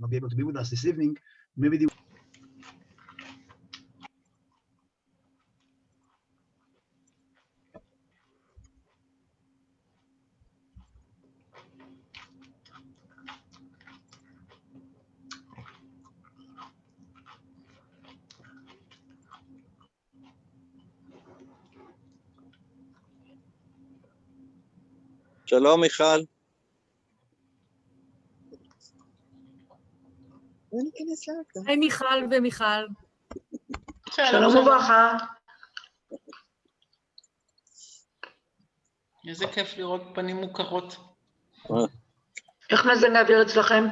not be able to be with us this evening. Maybe they שלום מיכל. היי מיכל ומיכל. שלום וברכה. איזה כיף לראות פנים מוכרות. איך מזג האוויר אצלכם?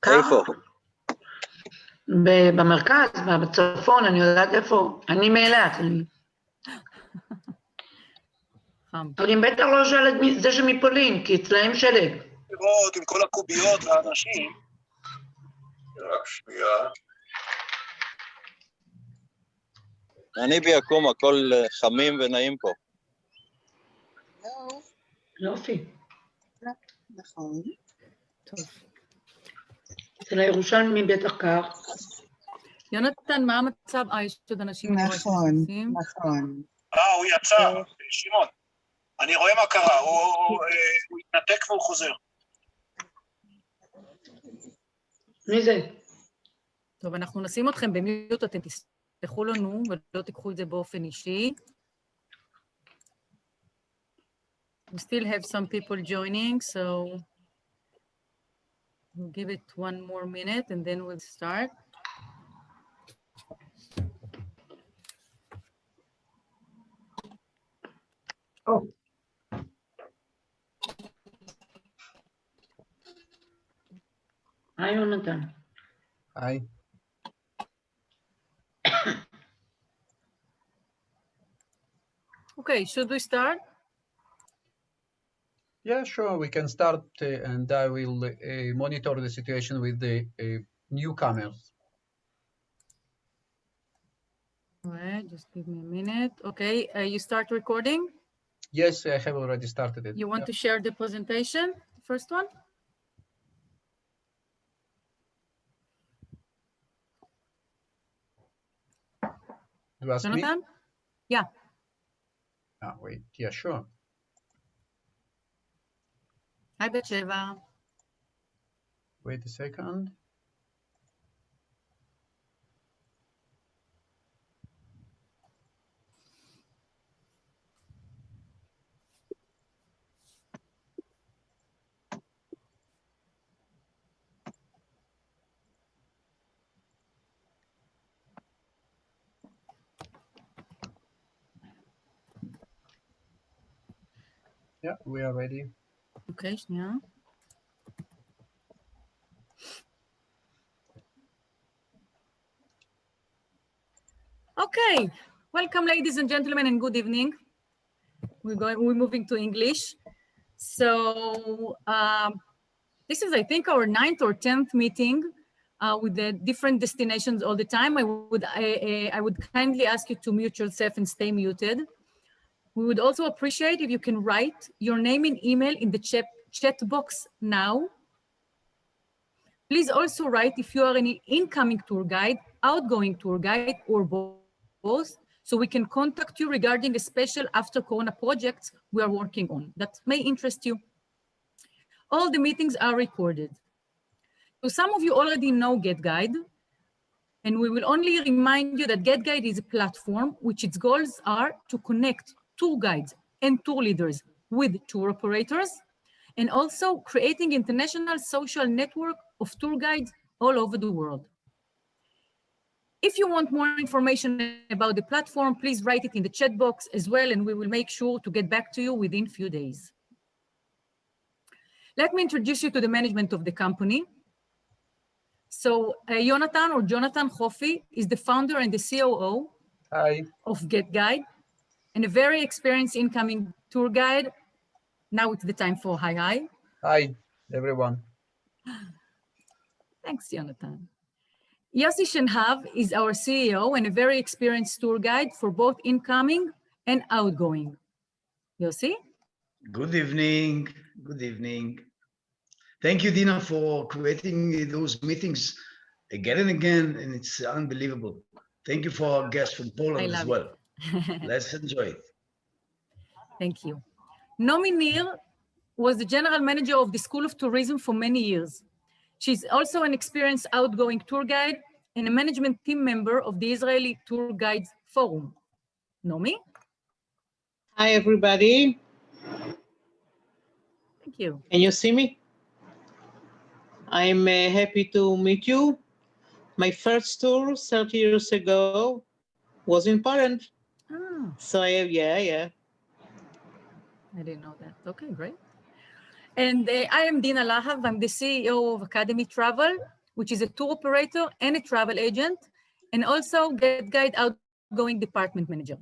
איפה? במרכז, בצפון, אני יודעת איפה. אני מאילת. אבל אם בטח לא שואל את זה שמפולין, כי אצלהם שלג. לראות עם כל הקוביות והאנשים. רק שנייה. אני ביקום, הכל חמים ונעים פה. יופי. נכון. טוב. אצל הירושלמים בטח כך. יונתן, מה המצב? יש עוד אנשים. נכון, נכון. הוא יצא, שמעון. אני רואה מה קרה, הוא התנתק והוא חוזר. מי זה? טוב, אנחנו נשים אתכם במיוט, אתם תסלחו לנו ולא תיקחו את זה באופן אישי. We still have some people joining, so we'll give it one more minute and then we'll start. Oh. היי, יונתן. היי. Okay, should we start? Yeah, sure, we can start and I will monitor the situation with the newcomers. All right, just give me a minute. Okay, you start recording? Yes, I have already started it. You want to share the presentation, first one? You ask Jonathan? me? Yeah. Wait, yeah, sure. Hi, Betsheva. Wait a second. Yeah, we are ready. Okay, שנייה. Okay, welcome ladies and gentlemen and good evening. We're moving to English. So this is, I think, our 9th or 10th meeting with the different destinations all the time. I would kindly ask you to mute yourself and stay muted. We would also appreciate if you can write your name and email in the chat box now. Please also write if you are any incoming tour guide, outgoing tour guide, or both, so we can contact you regarding a special after Corona projects we are working on that may interest you. All the meetings are recorded. So some of you already know GetGuide, and we will only remind you that GetGuide is a platform which its goals are to connect tour guides and tour leaders with tour operators, and also creating international social network of tour guides all over the world. If you want more information about the platform, please write it in the chat box as well, and we will make sure to get back to you within a few days. Let me introduce you to the management of the company. So Jonathan Hofi is the founder and the COO of GetGuide, and a very experienced incoming tour guide. Now it's the time for hi. Hi, everyone. Thanks, Jonathan. Yossi Shenhav is our CEO and a very experienced tour guide for both incoming and outgoing. Yossi? Good evening. Good evening. Thank you, Dina, for creating those meetings again and again, and it's unbelievable. Thank you for our guests from Poland as well. Let's enjoy it. Thank you. Nomi Nir was the general manager of the School of Tourism for many years. She's also an experienced outgoing tour guide and a management team member of the Israeli Tour Guides Forum. Nomi? Hi, everybody. Thank you. Can you see me? I'm happy to meet you. My first tour 30 years ago was in Poland. Ah. So yeah. I didn't know that. Okay, great. And I am Dina Lahav. I'm the CEO of Academy Travel, which is a tour operator and a travel agent, and also GetGuide outgoing department manager.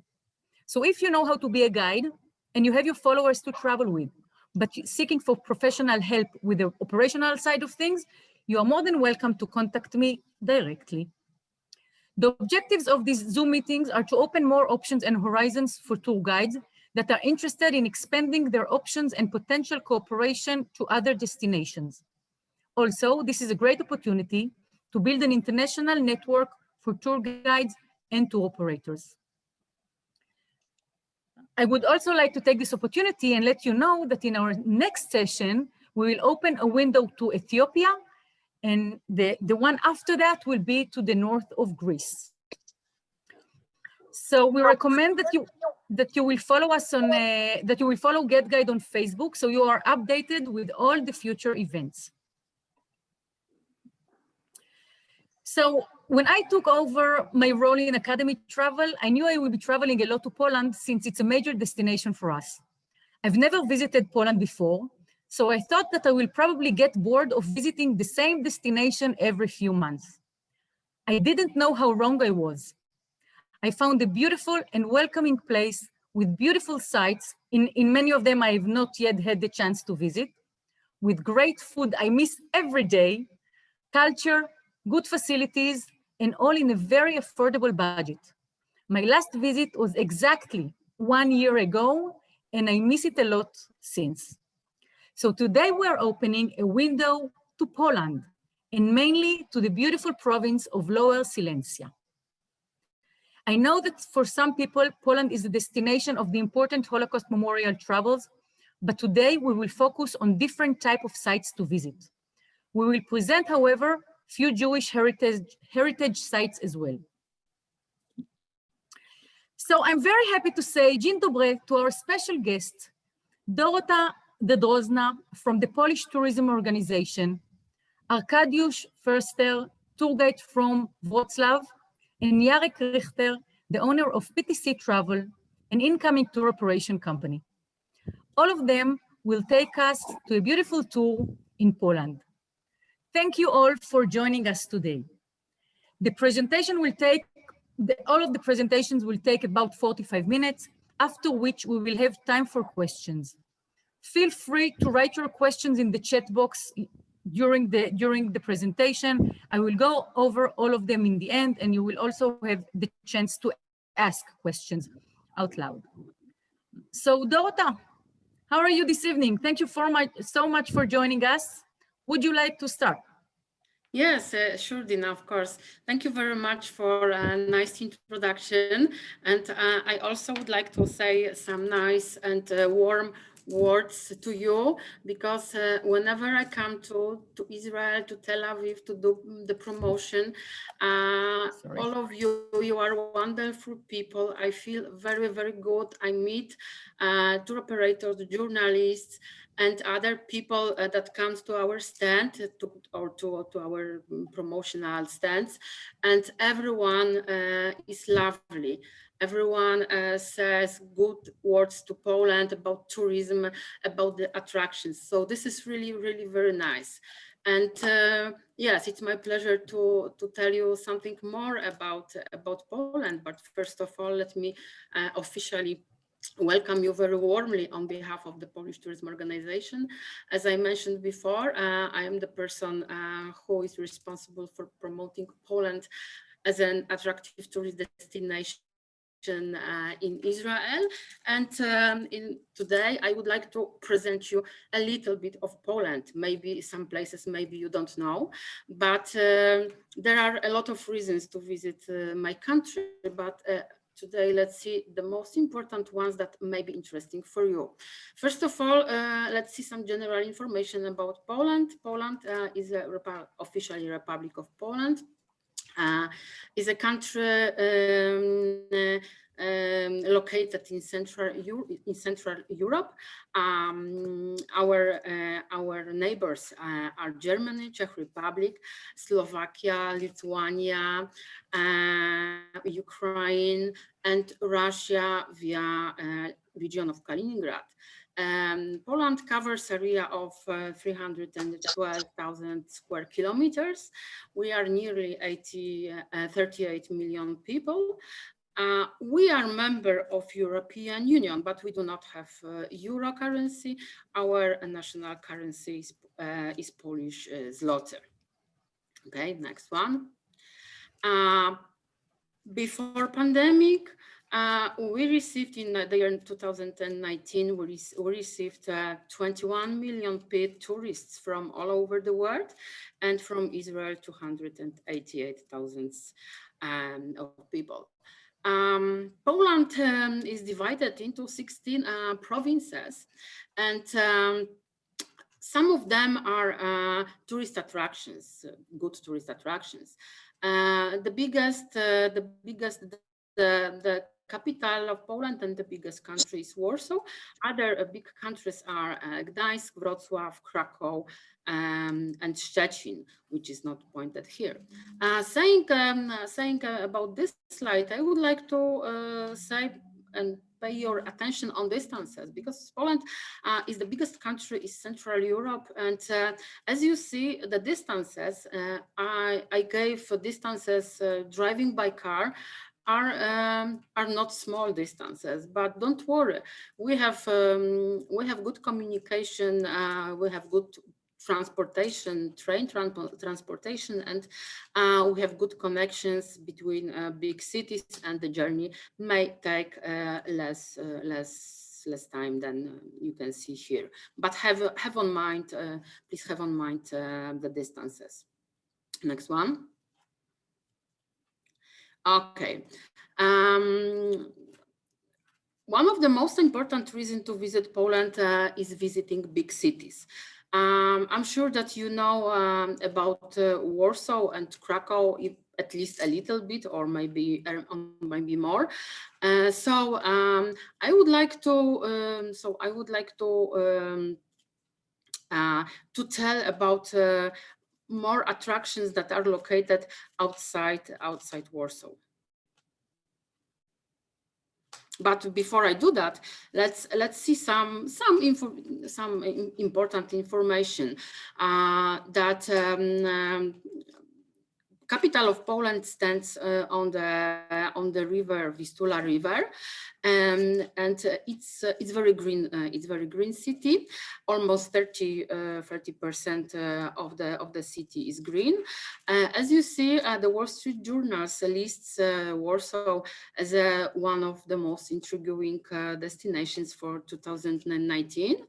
So if you know how to be a guide and you have your followers to travel with, but seeking for professional help with the operational side of things, you are more than welcome to contact me directly. The objectives of these Zoom meetings are to open more options and horizons for tour guides that are interested in expanding their options and potential cooperation to other destinations. Also, this is a great opportunity to build an international network for tour guides and tour operators. I would also like to take this opportunity and let you know that in our next session, we will open a window to Ethiopia, and the one after that will be to the north of Greece. So we recommend that you will follow us on that you will follow GetGuide on Facebook, so you are updated with all the future events. So when I took over my role in Academy Travel, I knew I would be traveling a lot to Poland since it's a major destination for us. I've never visited Poland before, so I thought that I will probably get bored of visiting the same destination every few months. I didn't know how wrong I was. I found a beautiful and welcoming place with beautiful sights. In many of them, I have not yet had the chance to visit, with great food I miss every day, culture, good facilities, and all in a very affordable budget. My last visit was exactly 1 year ago, and I miss it a lot since. So today we're opening a window to Poland, and mainly to the beautiful province of Lower Silesia. I know that for some people, Poland is a destination of the important Holocaust memorial travels, but today we will focus on different types of sites to visit. We will present, however, few Jewish heritage sites as well. So I'm very happy to say Dzień dobry to our special guest, Dorota Dedrozna from the Polish Tourism Organization, Arkadiusz Förster, tour guide from Wrocław, and Jarek Richter, the owner of PTC Travel, an incoming tour operation company. All of them will take us to a beautiful tour in Poland. Thank you all for joining us today. The presentation will take, all of the presentations will take about 45 minutes, after which we will have time for questions. Feel free to write your questions in the chat box during the presentation. I will go over all of them in the end, and you will also have the chance to ask questions out loud. So Dorota, how are you this evening? Thank you so much for joining us. Would you like to start? Yes, sure, Dina, of course. Thank you very much for a nice introduction. And I also would like to say some nice and warm words to you, because whenever I come to Israel, to Tel Aviv, to do the promotion, all of you are wonderful people. I feel very, very good. I meet tour operators, journalists, and other people that comes to our stand to our promotional stands, and everyone is lovely. Everyone says good words to Poland about tourism, about the attractions. So this is really, really very nice. And yes, it's my pleasure to tell you something more about Poland. But first of all, let me officially welcome you very warmly on behalf of the Polish Tourism Organization. As I mentioned before, I am the person who is responsible for promoting Poland as an attractive tourist destination in Israel, and today I would like to present you a little bit of Poland. Maybe some places maybe you don't know, but there are a lot of reasons to visit my country, but today let's see the most important ones that may be interesting for you. First of all, let's see some general information about Poland. Poland is officially Republic of Poland. Is a country located in Central Europe. Our neighbors are Germany, Czech Republic, Slovakia, Lithuania, Ukraine, and Russia via region of Kaliningrad. Poland covers area of 312,000 square kilometers. We are nearly 38 million people. We are member of European Union, but we do not have euro currency. Our national currency is Polish zloty. Okay, next one. Before pandemic, we received in the year 2019, we received 21 million paid tourists from all over the world, and from Israel 288,000 of people. Poland is divided into 16 provinces, and some of them are tourist attractions, good tourist attractions. The capital of Poland and the biggest country is Warsaw. Other big countries are Gdańsk, Wrocław, Krakow, and Szczecin, which is not pointed here. Saying about this slide, I would like to say and pay your attention on distances, because Poland is the biggest country in Central Europe, and as you see, the distances I gave distances driving by car are not small distances, but don't worry, we have good communication, we have good transportation, train transportation, and we have good connections between big cities, and the journey may take less time than you can see here. But have on mind, please have on mind the distances. Next one. Okay. One of the most important reasons to visit Poland is visiting big cities. I'm sure that you know about Warsaw and Krakow, at least a little bit, or maybe more. So I would like to tell about more attractions that are located outside Warsaw. But before I do that, let's see some important information that capital of Poland stands on the river Vistula River, and it's very green. It's very green city. Almost 30% of the city is green. As you see, the Wall Street Journal lists Warsaw as one of the most intriguing destinations for 2019.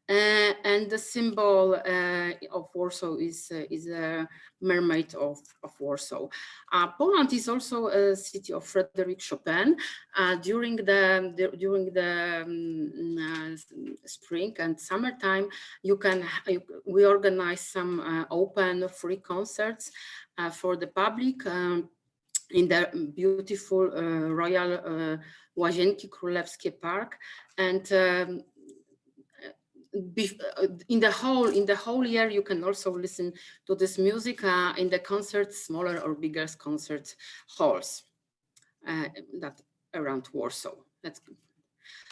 And the symbol of Warsaw is a mermaid of Warsaw. Poland is also a city of Frederick Chopin. During the spring and summertime, we organize some open free concerts for the public in the beautiful Royal Łazienki Królewskie Park, and in the whole year you can also listen to this music in the concerts, smaller or bigger concert halls that around Warsaw.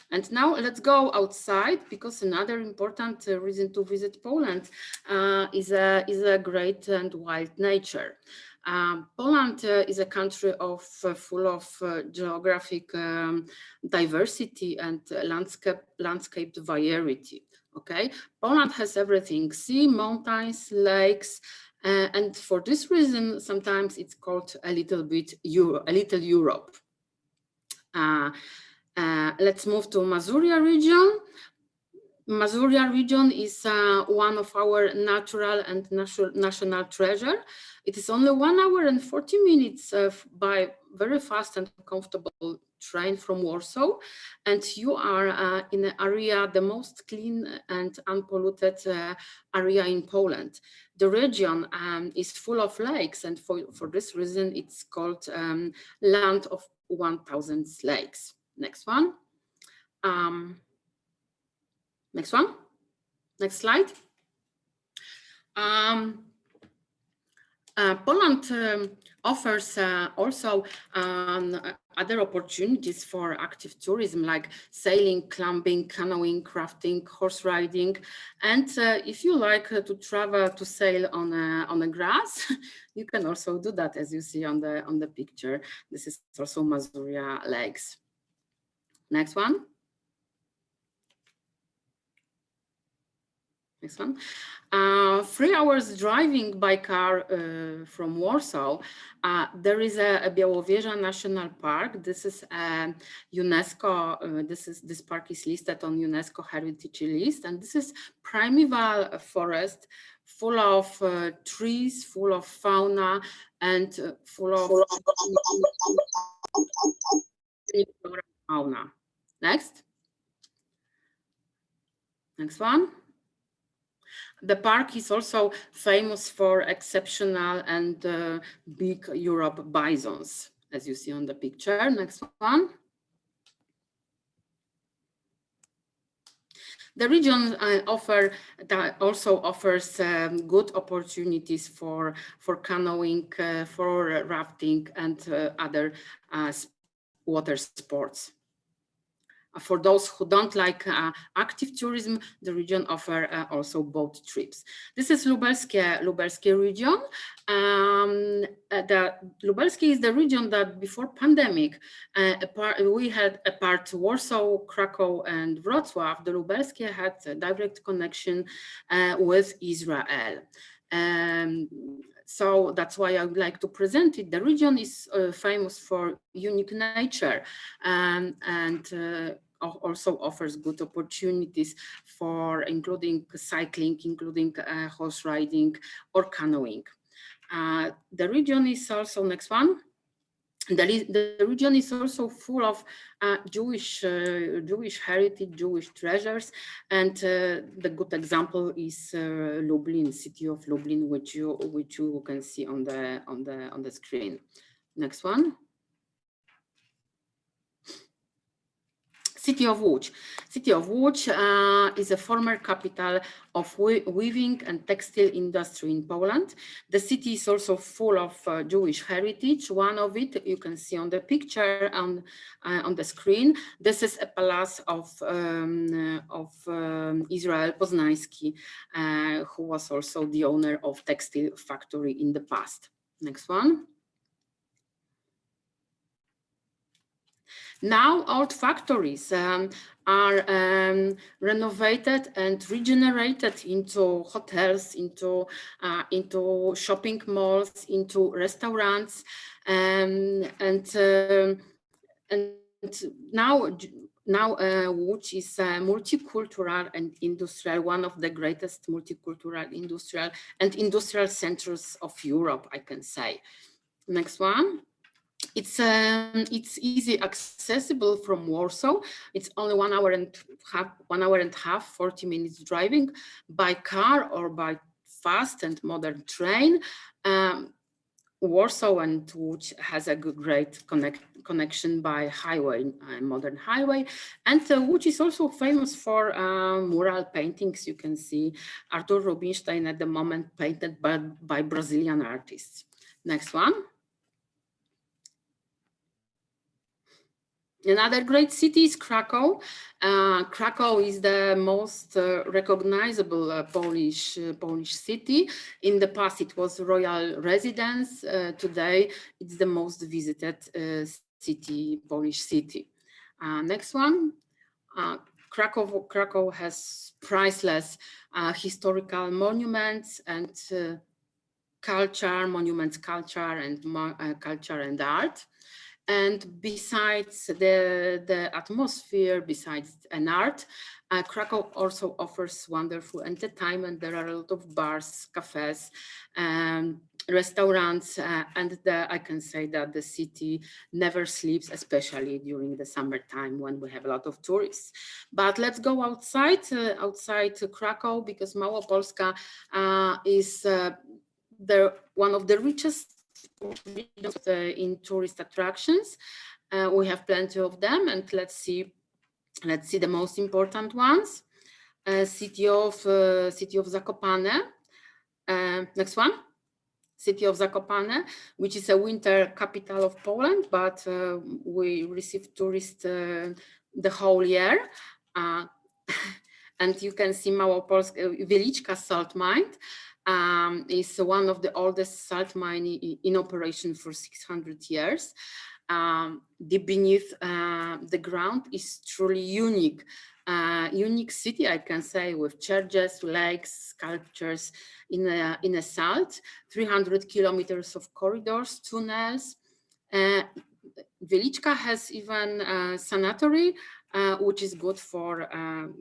And now let's go outside, because another important reason to visit Poland is a great and wild nature. Poland is a country full of geographic diversity and landscape variety. Okay, Poland has everything: sea, mountains, lakes, and for this reason, sometimes it's called a little Europe. Let's move to Masuria region. Masuria region is one of our natural and national treasure. It is only 1 hour and 40 minutes by very fast and comfortable train from Warsaw, and you are in an area, the most clean and unpolluted area in Poland. The region is full of lakes, and for this reason it's called Land of 1000 Lakes. Next one. Next one. Next slide. Poland offers also other opportunities for active tourism like sailing, climbing, canoeing, rafting, horse riding. And if you like to travel to sail on the grass, you can also do that, as you see on the picture. This is also Masuria Lakes. Next one. Next one. 3 hours driving by car from Warsaw, there is a Białowieża National Park. This is UNESCO. This park is listed on UNESCO Heritage List, and this is primeval forest, full of trees, full of fauna, and full of fauna. Next. Next one. The park is also famous for exceptional and big Europe bisons, as you see on the picture. Next one. The region also offers good opportunities for canoeing, for rafting, and other water sports. For those who don't like active tourism, the region offers also boat trips. This is Lubelskie region. The Lubelskie is the region that before pandemic, we had apart Warsaw, Krakow, and Wrocław. The Lubelskie had a direct connection with Israel. So that's why I would like to present it. The region is famous for unique nature and also offers good opportunities for including cycling, including horse riding or canoeing. The region is also, next one. The region is also full of Jewish heritage, Jewish treasures, and the good example is Lublin, city of Lublin, which you can see on the screen. Next one. City of Łódź. City of Łódź is a former capital of weaving and textile industry in Poland. The city is also full of Jewish heritage. One of it you can see on the picture on the screen. This is a palace of Israel Poznański, who was also the owner of textile factory in the past. Next one. Now old factories are renovated and regenerated into hotels, into shopping malls, into restaurants, and now Łódź is multicultural and industrial, one of the greatest multicultural industrial centers of Europe, I can say. Next one. It's easy accessible from Warsaw. It's only 1 hour and a half, 40 minutes driving by car or by fast and modern train. Warsaw and Łódź has a great connection by highway, modern highway. And Łódź is also famous for mural paintings. You can see Artur Rubinstein at the moment painted by Brazilian artists. Next one. Another great city is Krakow. Krakow is the most recognizable Polish city. In the past, it was royal residence. Today, it's the most visited Polish city. Next one. Krakow has priceless historical monuments and culture and art. And besides the atmosphere, besides an art, Krakow also offers wonderful entertainment. There are a lot of bars, cafes, restaurants, and I can say that the city never sleeps, especially during the summertime when we have a lot of tourists. But let's go outside Krakow, because Małopolska is one of the richest regions in tourist attractions. We have plenty of them, and let's see the most important ones. City of Zakopane. Next one. City of Zakopane, which is a winter capital of Poland, but we receive tourists the whole year. And you can see Małopolska Wieliczka salt mine. Is one of the oldest salt mine in operation for 600 years. Deep beneath the ground is truly unique. Unique city, I can say, with churches, lakes, sculptures in a salt, 300 kilometers of corridors, tunnels. Wieliczka has even a sanatory, which is good for,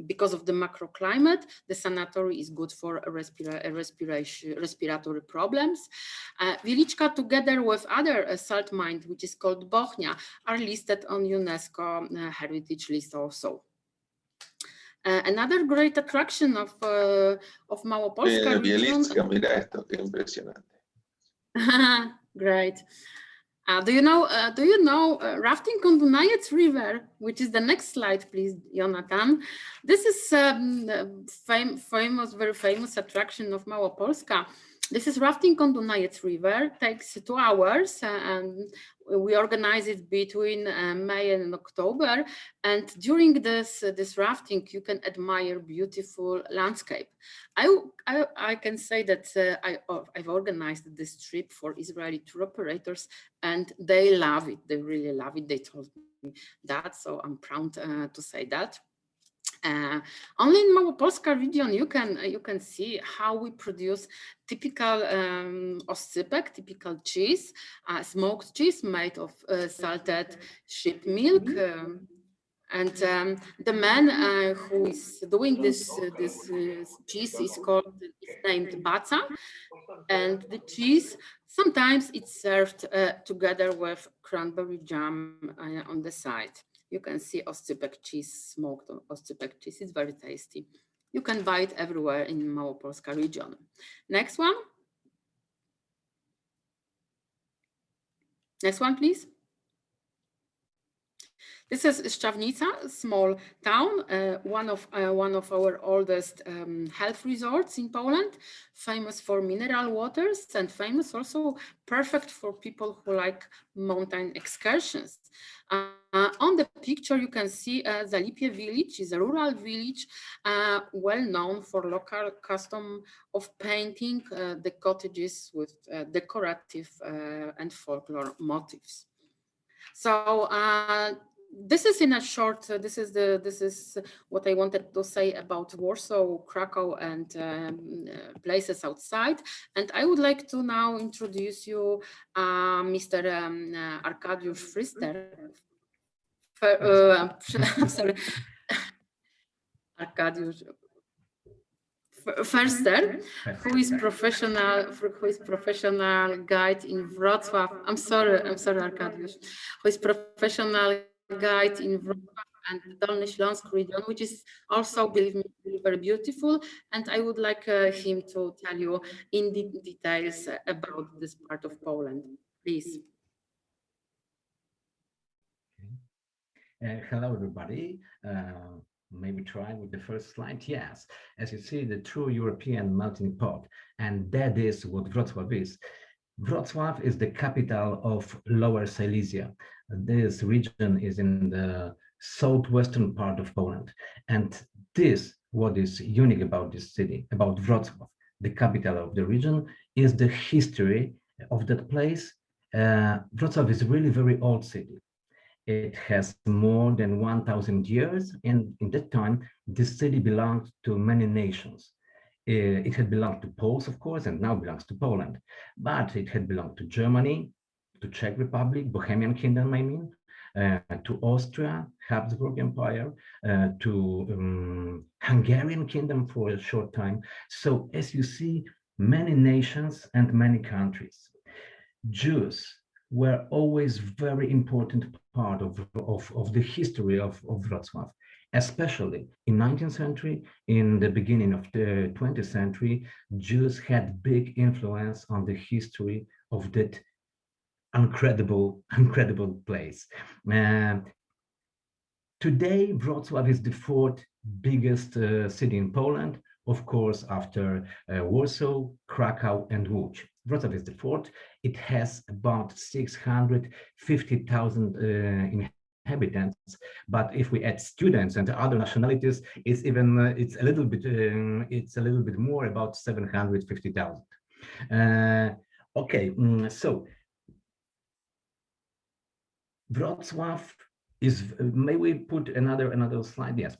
because of the macroclimate, the sanatory is good for respiratory problems. Wieliczka, together with other salt mines, which is called Bochnia, are listed on UNESCO heritage list also. Another great attraction of Małopolska region. Great. Do you know rafting on Dunajec River, which is the next slide, please, Jonathan? This is very famous attraction of Małopolska. This is rafting on Dunajec River. Takes 2 hours, and we organize it between May and October. And during this rafting, you can admire beautiful landscape. I can say that I've organized this trip for Israeli tour operators, and they love it. They really love it. They told me that, so I'm proud to say that. Only in Małopolska region you can see how we produce typical oscypek, typical cheese, smoked cheese made of salted sheep milk. And the man who is doing this cheese is named Baca, and the cheese sometimes it's served together with cranberry jam on the side. You can see oscypek cheese, smoked oscypek cheese. It's very tasty. You can buy it everywhere in Małopolska region. Next one. Next one, please. This is Szczawnica, a small town, one of our oldest health resorts in Poland, famous for mineral waters and famous also perfect for people who like mountain excursions. On the picture, you can see Zalipie village is a rural village, well known for local custom of painting the cottages with decorative and folklore motifs. So this is in a short. This is what I wanted to say about Warsaw, Krakow, and places outside. And I would like to now introduce you Mr. Arkadiusz Frister. Sorry, Arkadiusz Förster, who is professional guide in Wrocław. I'm sorry, Arkadiusz, who is professional guide in Wrocław and Dolny Śląsk region, which is also, believe me, very beautiful. And I would like him to tell you in details about this part of Poland, please. Hello, everybody. Maybe try with the first slide. Yes, as you see, the true European melting pot, and that is what Wrocław is. Wrocław is the capital of Lower Silesia. This region is in the southwestern part of Poland, and what is unique about this city, about Wrocław, the capital of the region, is the history of that place. Wrocław is really very old city. It has more than 1,000 years, and in that time, this city belonged to many nations. It had belonged to Poles, of course, and now belongs to Poland, but it had belonged to Germany, to Czech Republic, Bohemian Kingdom, I mean, to Austria, Habsburg Empire, to Hungarian Kingdom for a short time. So as you see, many nations and many countries. Jews were always very important part of the history of Wrocław, especially in 19th century, in the beginning of the 20th century, Jews had big influence on the history of that incredible place. Today, Wrocław is the fourth biggest city in Poland, of course, after Warsaw, Krakow, and Łódź. Wrocław is the fourth. It has about 650,000 inhabitants, but if we add students and other nationalities, it's a little bit more, about 750,000. Okay, so Wrocław is, may we put another slide? Yes.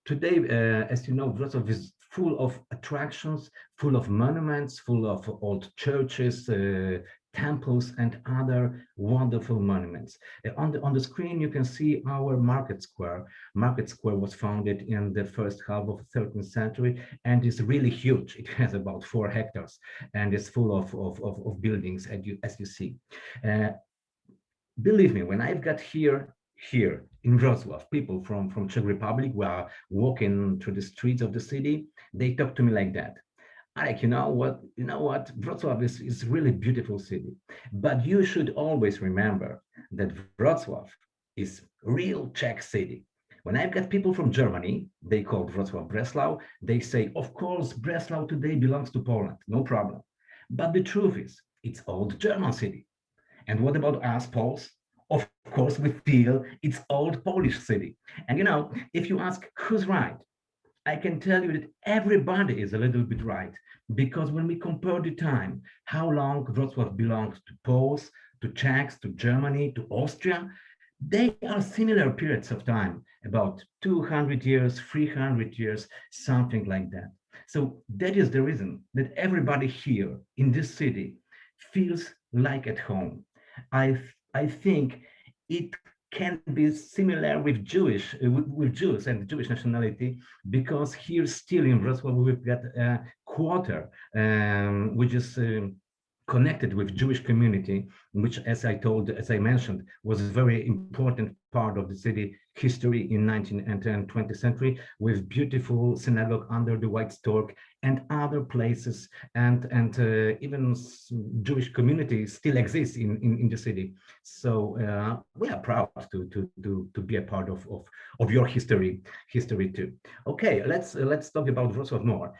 Today, as you know, Wrocław is full of attractions, full of monuments, full of old churches, temples, and other wonderful monuments. On the screen, you can see our market square. Market square was founded in the first half of the 13th century and is really huge. It has about 4 hectares and is full of buildings, as you see. Believe me, when I've got here in Wrocław, people from Czech Republic who are walking through the streets of the city, they talk to me like that. Like, you know what, Wrocław is really beautiful city, but you should always remember that Wrocław is real Czech city. When I've got people from Germany, they call Wrocław Breslau, they say, of course, Breslau today belongs to Poland, no problem. But the truth is, it's old German city. And what about us Poles? Of course, we feel it's old Polish city. And you know, if you ask who's right, I can tell you that everybody is a little bit right, because when we compare the time, how long Wrocław belongs to Poles, to Czechs, to Germany, to Austria, they are similar periods of time, about 200 years, 300 years, something like that. So that is the reason that everybody here in this city feels like at home. I think it can be similar with Jews and Jewish nationality, because here still in Wrocław we've got a quarter which is connected with Jewish community, which, as I mentioned, was a very important part of the city history in 19th and 20th century, with beautiful synagogue under the White Stork and other places, and even Jewish community still exists in the city. So we are proud to be a part of your history too. Okay, let's talk about Wrocław more.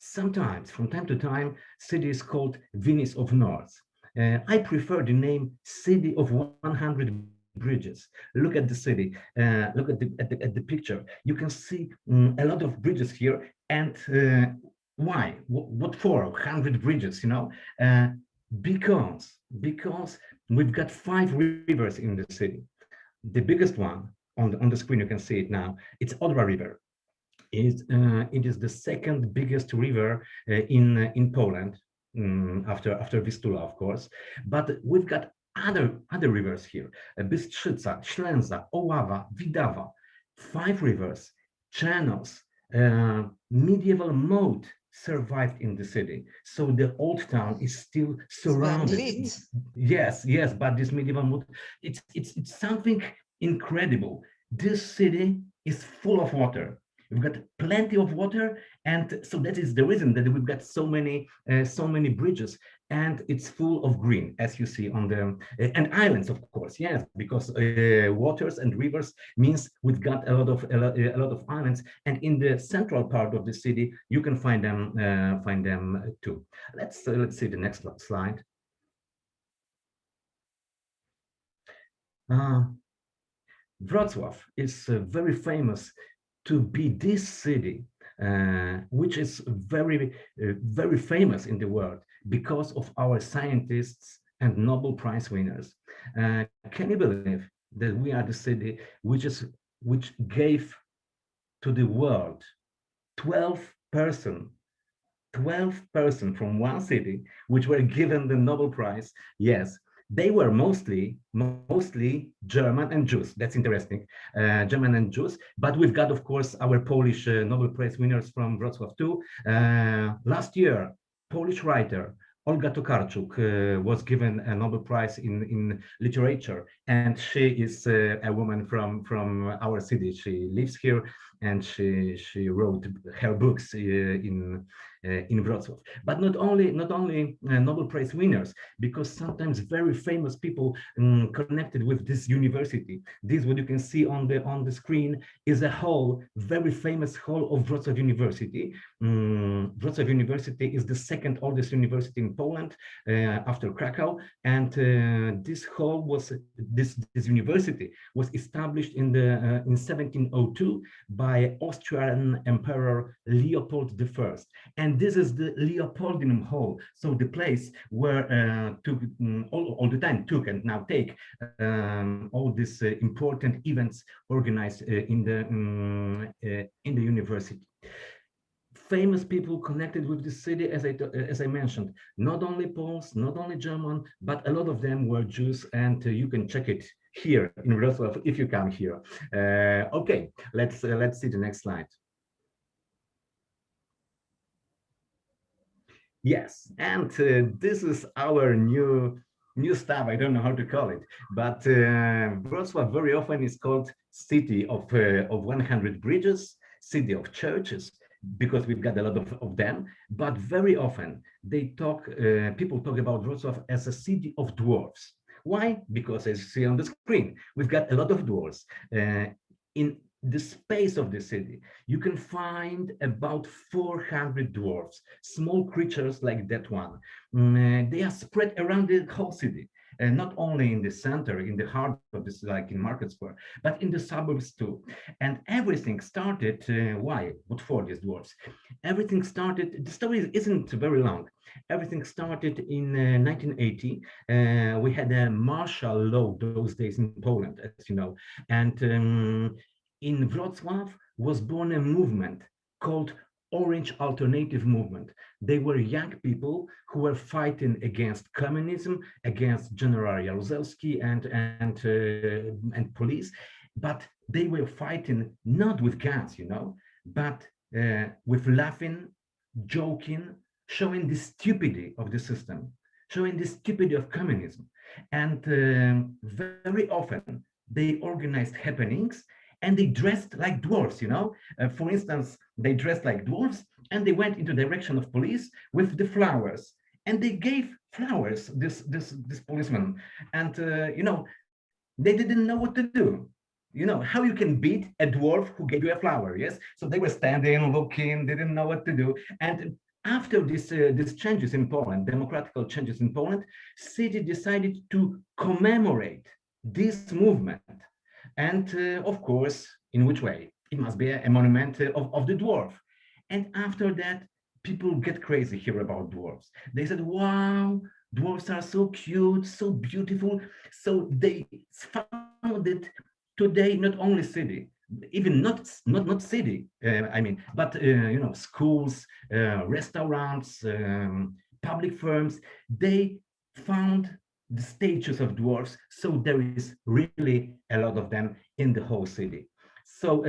Sometimes, from time to time, city is called Venice of North. I prefer the name City of 100 Bridges. Look at the city. Look at the picture. You can see a lot of bridges here. And why? What for? 100 bridges, you know? Because we've got 5 rivers in the city. The biggest one on the screen, you can see it now. It's Odra River. It is the second biggest river in Poland, after Vistula, of course. But we've got other rivers here: Bystrzyca, Ślęza, Oława, Widawa. 5 rivers, channels, medieval moat survived in the city. So the old town is still surrounded. Yes, but this medieval moat, it's something incredible. This city is full of water. We've got plenty of water, and so that is the reason that we've got so many bridges, and it's full of green, as you see on the and islands, of course. Yes, because waters and rivers means we've got a lot of islands, and in the central part of the city you can find them too. Let's see the next slide. Wrocław is very famous to be this city, which is very famous in the world because of our scientists and Nobel Prize winners. Can you believe that we are the city which gave to the world 12 persons 12 persons from one city, which were given the Nobel Prize. Yes, they were mostly German and Jews. That's interesting, German and Jews. But we've got, of course, our Polish Nobel Prize winners from Wrocław too. Last year, Polish writer Olga Tokarczuk was given a Nobel Prize in literature, and she is a woman from our city. She lives here, and she wrote her books in Wrocław. But not only Nobel Prize winners, because sometimes very famous people connected with this university. This, what you can see on the screen, is a hall, very famous hall of Wrocław University. Wrocław University is the second oldest university in Poland after Krakow, and this hall was this university was established in 1702 by Austrian Emperor Leopold I, and this is the Leopoldinum Hall, so the place where all the time took and now take all these important events organized in the university. Famous people connected with the city, as I mentioned, not only Poles, not only German, but a lot of them were Jews, and you can check it here in Wrocław if you come here. Okay, let's see the next slide. Yes, and this is our new stuff. I don't know how to call it, but Wrocław very often is called city of 100 bridges, city of churches, because we've got a lot of them. But very often people talk about Wrocław as a city of dwarfs. Why? Because as you see on the screen, we've got a lot of dwarfs. In the space of the city, you can find about 400 dwarfs, small creatures like that one. They are spread around the whole city, and not only in the center, in the heart of this, like in Market Square, but in the suburbs too. And everything started, why? What for these dwarfs? Everything started, the story isn't very long. Everything started in 1980. We had a martial law those days in Poland, as you know, and in Wrocław was born a movement called Orange Alternative Movement. They were young people who were fighting against communism, against General Jaruzelski and police, but they were fighting not with guns, you know, but with laughing, joking, showing the stupidity of the system, showing the stupidity of communism. And very often they organized happenings, and they dressed like dwarfs, you know. For instance, they dressed like dwarfs, and they went into the direction of police with the flowers, and they gave flowers this policeman, and you know, they didn't know what to do. You know how you can beat a dwarf who gave you a flower, yes? So they were standing, looking, didn't know what to do, and after these changes in Poland, democratical changes in Poland, city decided to commemorate this movement. And of course, in which way? It must be a monument of the dwarf. And after that, people get crazy here about dwarfs. They said, wow, dwarfs are so cute, so beautiful. So they founded today not only city, even not city, I mean, but you know, schools, restaurants, public firms. They found the statues of dwarfs, so there is really a lot of them in the whole city. So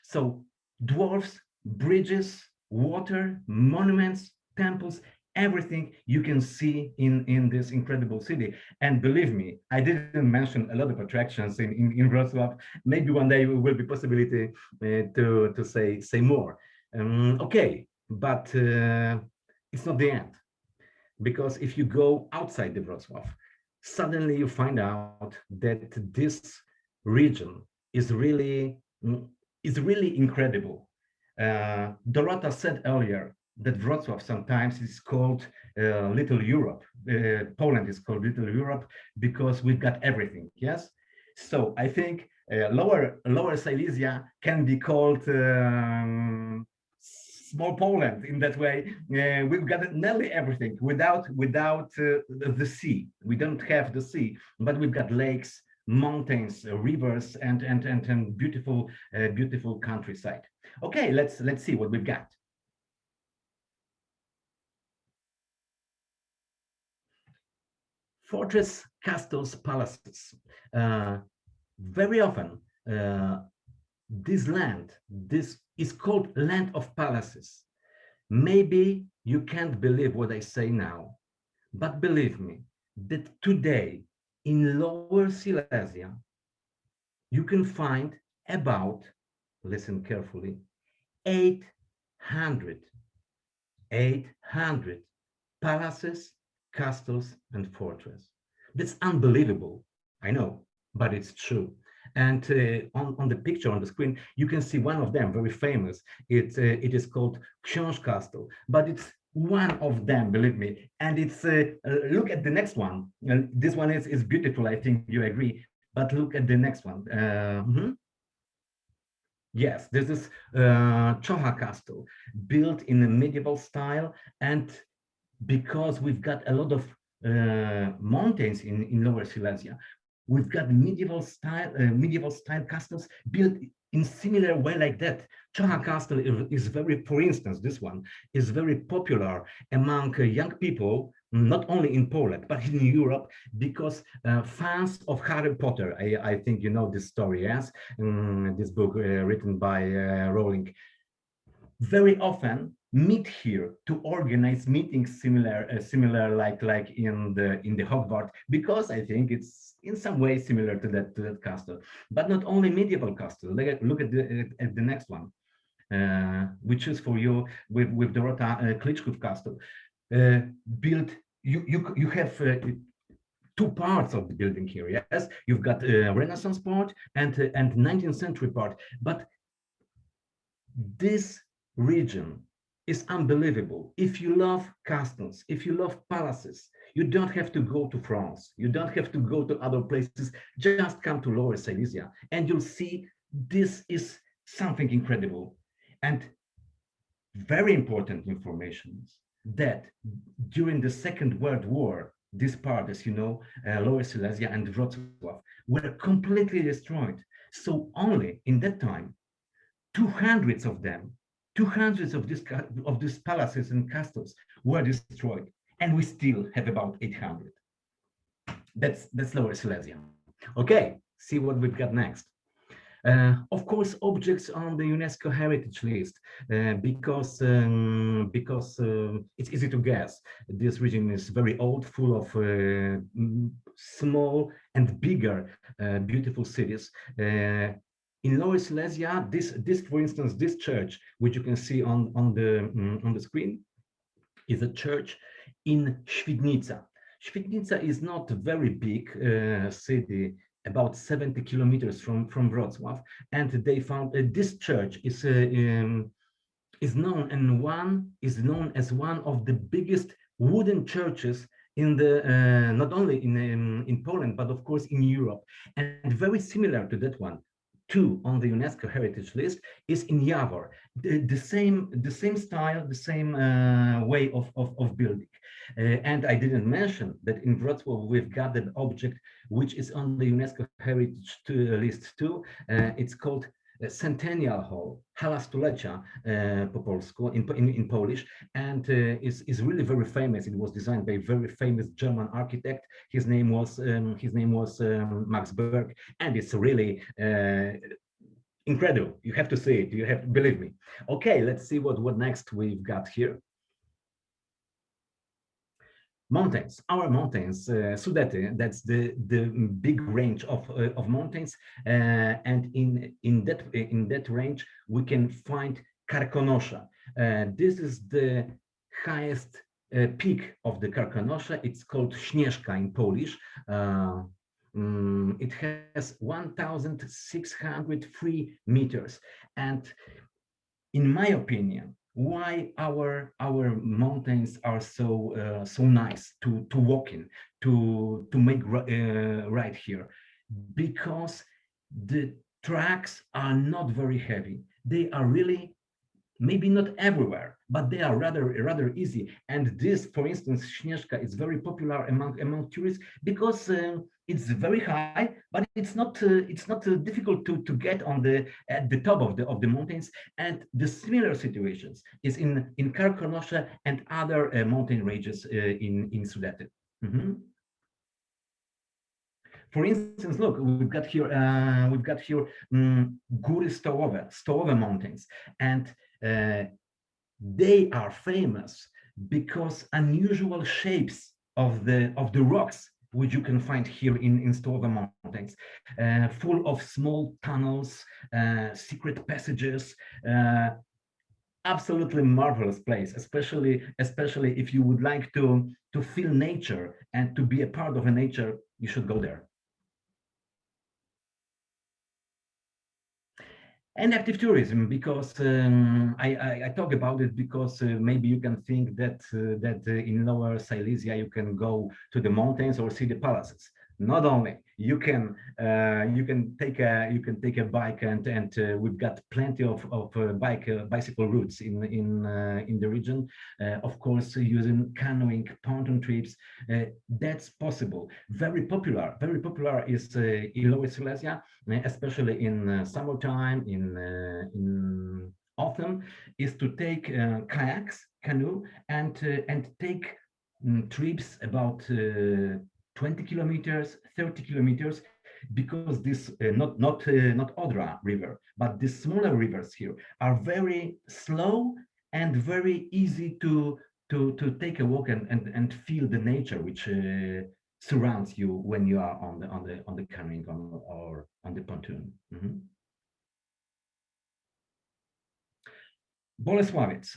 so dwarfs, bridges, water, monuments, temples, everything you can see in this incredible city. And believe me, I didn't mention a lot of attractions in Wrocław. Maybe one day will be possibility to say more. Okay, but it's not the end. Because if you go outside the Wrocław, suddenly you find out that this region is really incredible. Dorota said earlier that Wrocław sometimes is called Little Europe. Poland is called Little Europe because we've got everything. Yes, so I think Lower Silesia can be called small Poland in that way. We've got nearly everything without the sea. We don't have the sea, but we've got lakes, mountains, rivers, and beautiful countryside. Okay, let's see what we've got. Fortress, castles, palaces. Very often, this is called land of palaces. Maybe you can't believe what I say now, but believe me that today in Lower Silesia, you can find about, listen carefully, 800 palaces, castles, and fortresses. That's unbelievable, I know, but it's true. And on the picture on the screen, you can see one of them, very famous. It is called Książ Castle, but it's one of them, believe me. And it's, look at the next one. This one is beautiful, I think you agree, but look at the next one. Yes, this is Czocha Castle, built in a medieval style, and because we've got a lot of mountains in Lower Silesia, we've got medieval style castles built in similar way like that. Czocha Castle is very, for instance, this one is very popular among young people, not only in Poland, but in Europe, because fans of Harry Potter, I think you know this story, yes? This book written by Rowling, very often meet here to organize meetings similar like in the Hogwarts, because I think it's in some way similar to that castle. But not only medieval castle. Look at the next one. We choose for you with Dorota Klichków Castle. Built, you have two parts of the building here. Yes, you've got a Renaissance part and 19th century part, but this region is unbelievable. If you love castles, if you love palaces, you don't have to go to France. You don't have to go to other places. Just come to Lower Silesia and you'll see this is something incredible. And very important information is that during the Second World War, this part, as you know, Lower Silesia and Wrocław, were completely destroyed. So only in that time, 200 of them, 200 of these palaces and castles were destroyed, and we still have about 800. That's Lower Silesia. Okay, see what we've got next. Of course, objects on the UNESCO heritage list, because it's easy to guess. This region is very old, full of small and bigger, beautiful cities. In Lower Silesia, this, for instance, this church, which you can see on the screen, is a church in Świdnica. Świdnica is not a very big city, about 70 kilometers from Wrocław, and they found this church is known as one of the biggest wooden churches in the not only in Poland, but of course in Europe, and very similar to that one. Two on the UNESCO heritage list is in Javor, the same style, the same way of building. And I didn't mention that in Wrocław we've got an object which is on the UNESCO heritage list too. It's called Centennial Hall, Hala Stulecia po polsku, in Polish, and is really very famous. It was designed by a very famous German architect. His name was Max Berg, and it's really incredible. You have to see it. You have to believe me. Okay, let's see what next we've got here. Mountains, our mountains, Sudety, that's the big range of mountains, and in that range we can find Karkonosze. This is the highest peak of the Karkonosze. It's called Śnieżka in Polish. It has 1,603 meters, and in my opinion, why our mountains are so nice to walk in, to make right here, because the tracks are not very heavy. They are really maybe not everywhere, but they are rather easy. And this, for instance, Śnieżka is very popular among tourists because it's very high, but it's not difficult to get at the top of the mountains. And the similar situations is in Karkonosze and other mountain ranges in Sudety. For instance, look, we've got here Góry Stołowe Mountains, and they are famous because unusual shapes of the rocks which you can find here in Stołowe Mountains, full of small tunnels, secret passages, absolutely marvelous place, especially if you would like to feel nature and to be a part of a nature, you should go there. And active tourism, because I talk about it because maybe you can think that in Lower Silesia you can go to the mountains or see the palaces. Not only you can take a bike, and we've got plenty of bicycle routes in the region. Of course, using canoeing, pontoon trips, that's possible. Very popular is in Lower Silesia, especially in summertime, in autumn, is to take kayaks, canoe, and take trips about 20 kilometers, 30 kilometers, because this not Odra River, but the smaller rivers here are very slow and very easy to take a walk and feel the nature which surrounds you when you are on the canoeing or on the pontoon. Mm-hmm. Bolesławiec.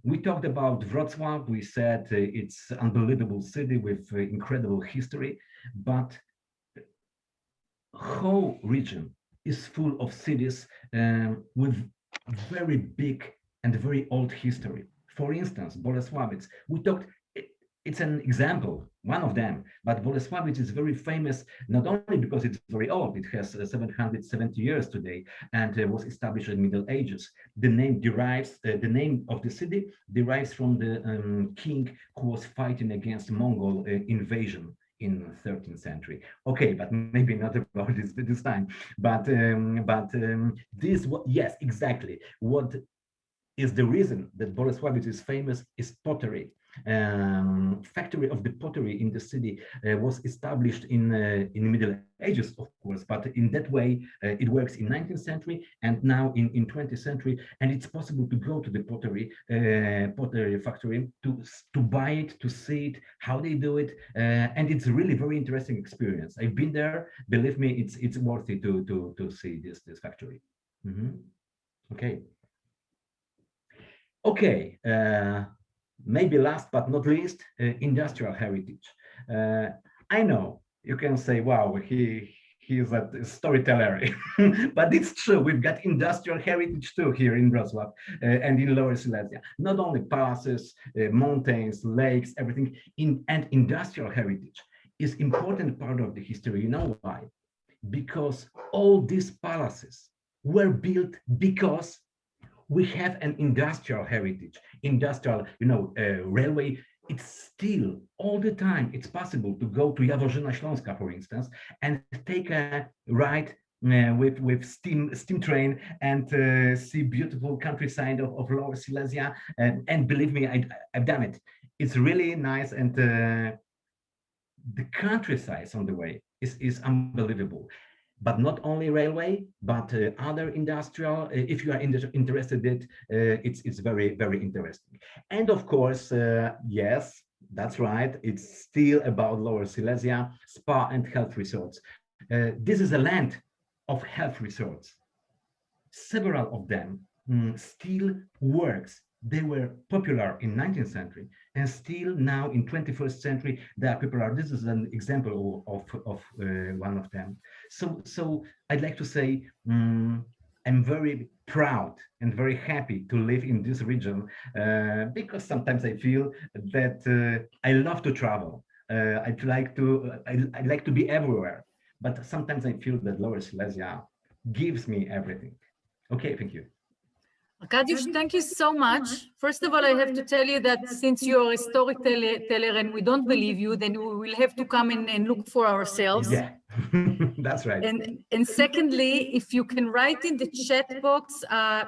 We talked about Wrocław. We said it's an unbelievable city with incredible history, but whole region is full of cities with very big and very old history. For instance, Bolesławiec. We talked. It's an example, one of them, but Bolesławiec is very famous not only because it's very old, it has 770 years today, and was established in the Middle Ages. The name of the city derives from the king who was fighting against Mongol invasion in the 13th century. Okay, but maybe not about this time, but this, yes, exactly. What is the reason that Bolesławiec is famous is pottery. Factory of the pottery in the city was established in the Middle Ages, of course, but in that way it works in 19th century and now in 20th century, and it's possible to go to the pottery factory to buy it, to see it, how they do it, and it's really very interesting experience. I've been there. Believe me, it's worth it to see this factory. Mm-hmm. Okay. Maybe last but not least, industrial heritage. I know you can say, wow, he's a storyteller, but it's true. We've got industrial heritage too here in Wrocław and in Lower Silesia. Not only palaces, mountains, lakes, everything. And industrial heritage is important part of the history. You know why? Because all these palaces were built because we have an industrial heritage, railway. It's still all the time, it's possible to go to Jaworzyna Śląska, for instance, and take a ride with steam train and see beautiful countryside of Lower Silesia. And believe me, I've done it. It's really nice, and the countryside on the way is unbelievable. But not only railway, but other industrial. If you are interested in it, it's very, very interesting. And of course, yes, that's right. It's still about Lower Silesia, spa and health resorts. This is a land of health resorts. Several of them still works. They were popular in 19th century, and still now in 21st century they are popular. This is an example of one of them. So I'd like to say I'm very proud and very happy to live in this region because sometimes I feel that I love to travel. I'd like to be everywhere, but sometimes I feel that Lower Silesia gives me everything. Okay, thank you. Arkadiusz, thank you so much. First of all, I have to tell you that since you're a storyteller and we don't believe you, then we will have to come in and look for ourselves. Yeah, that's right. And secondly, if you can write in the chat box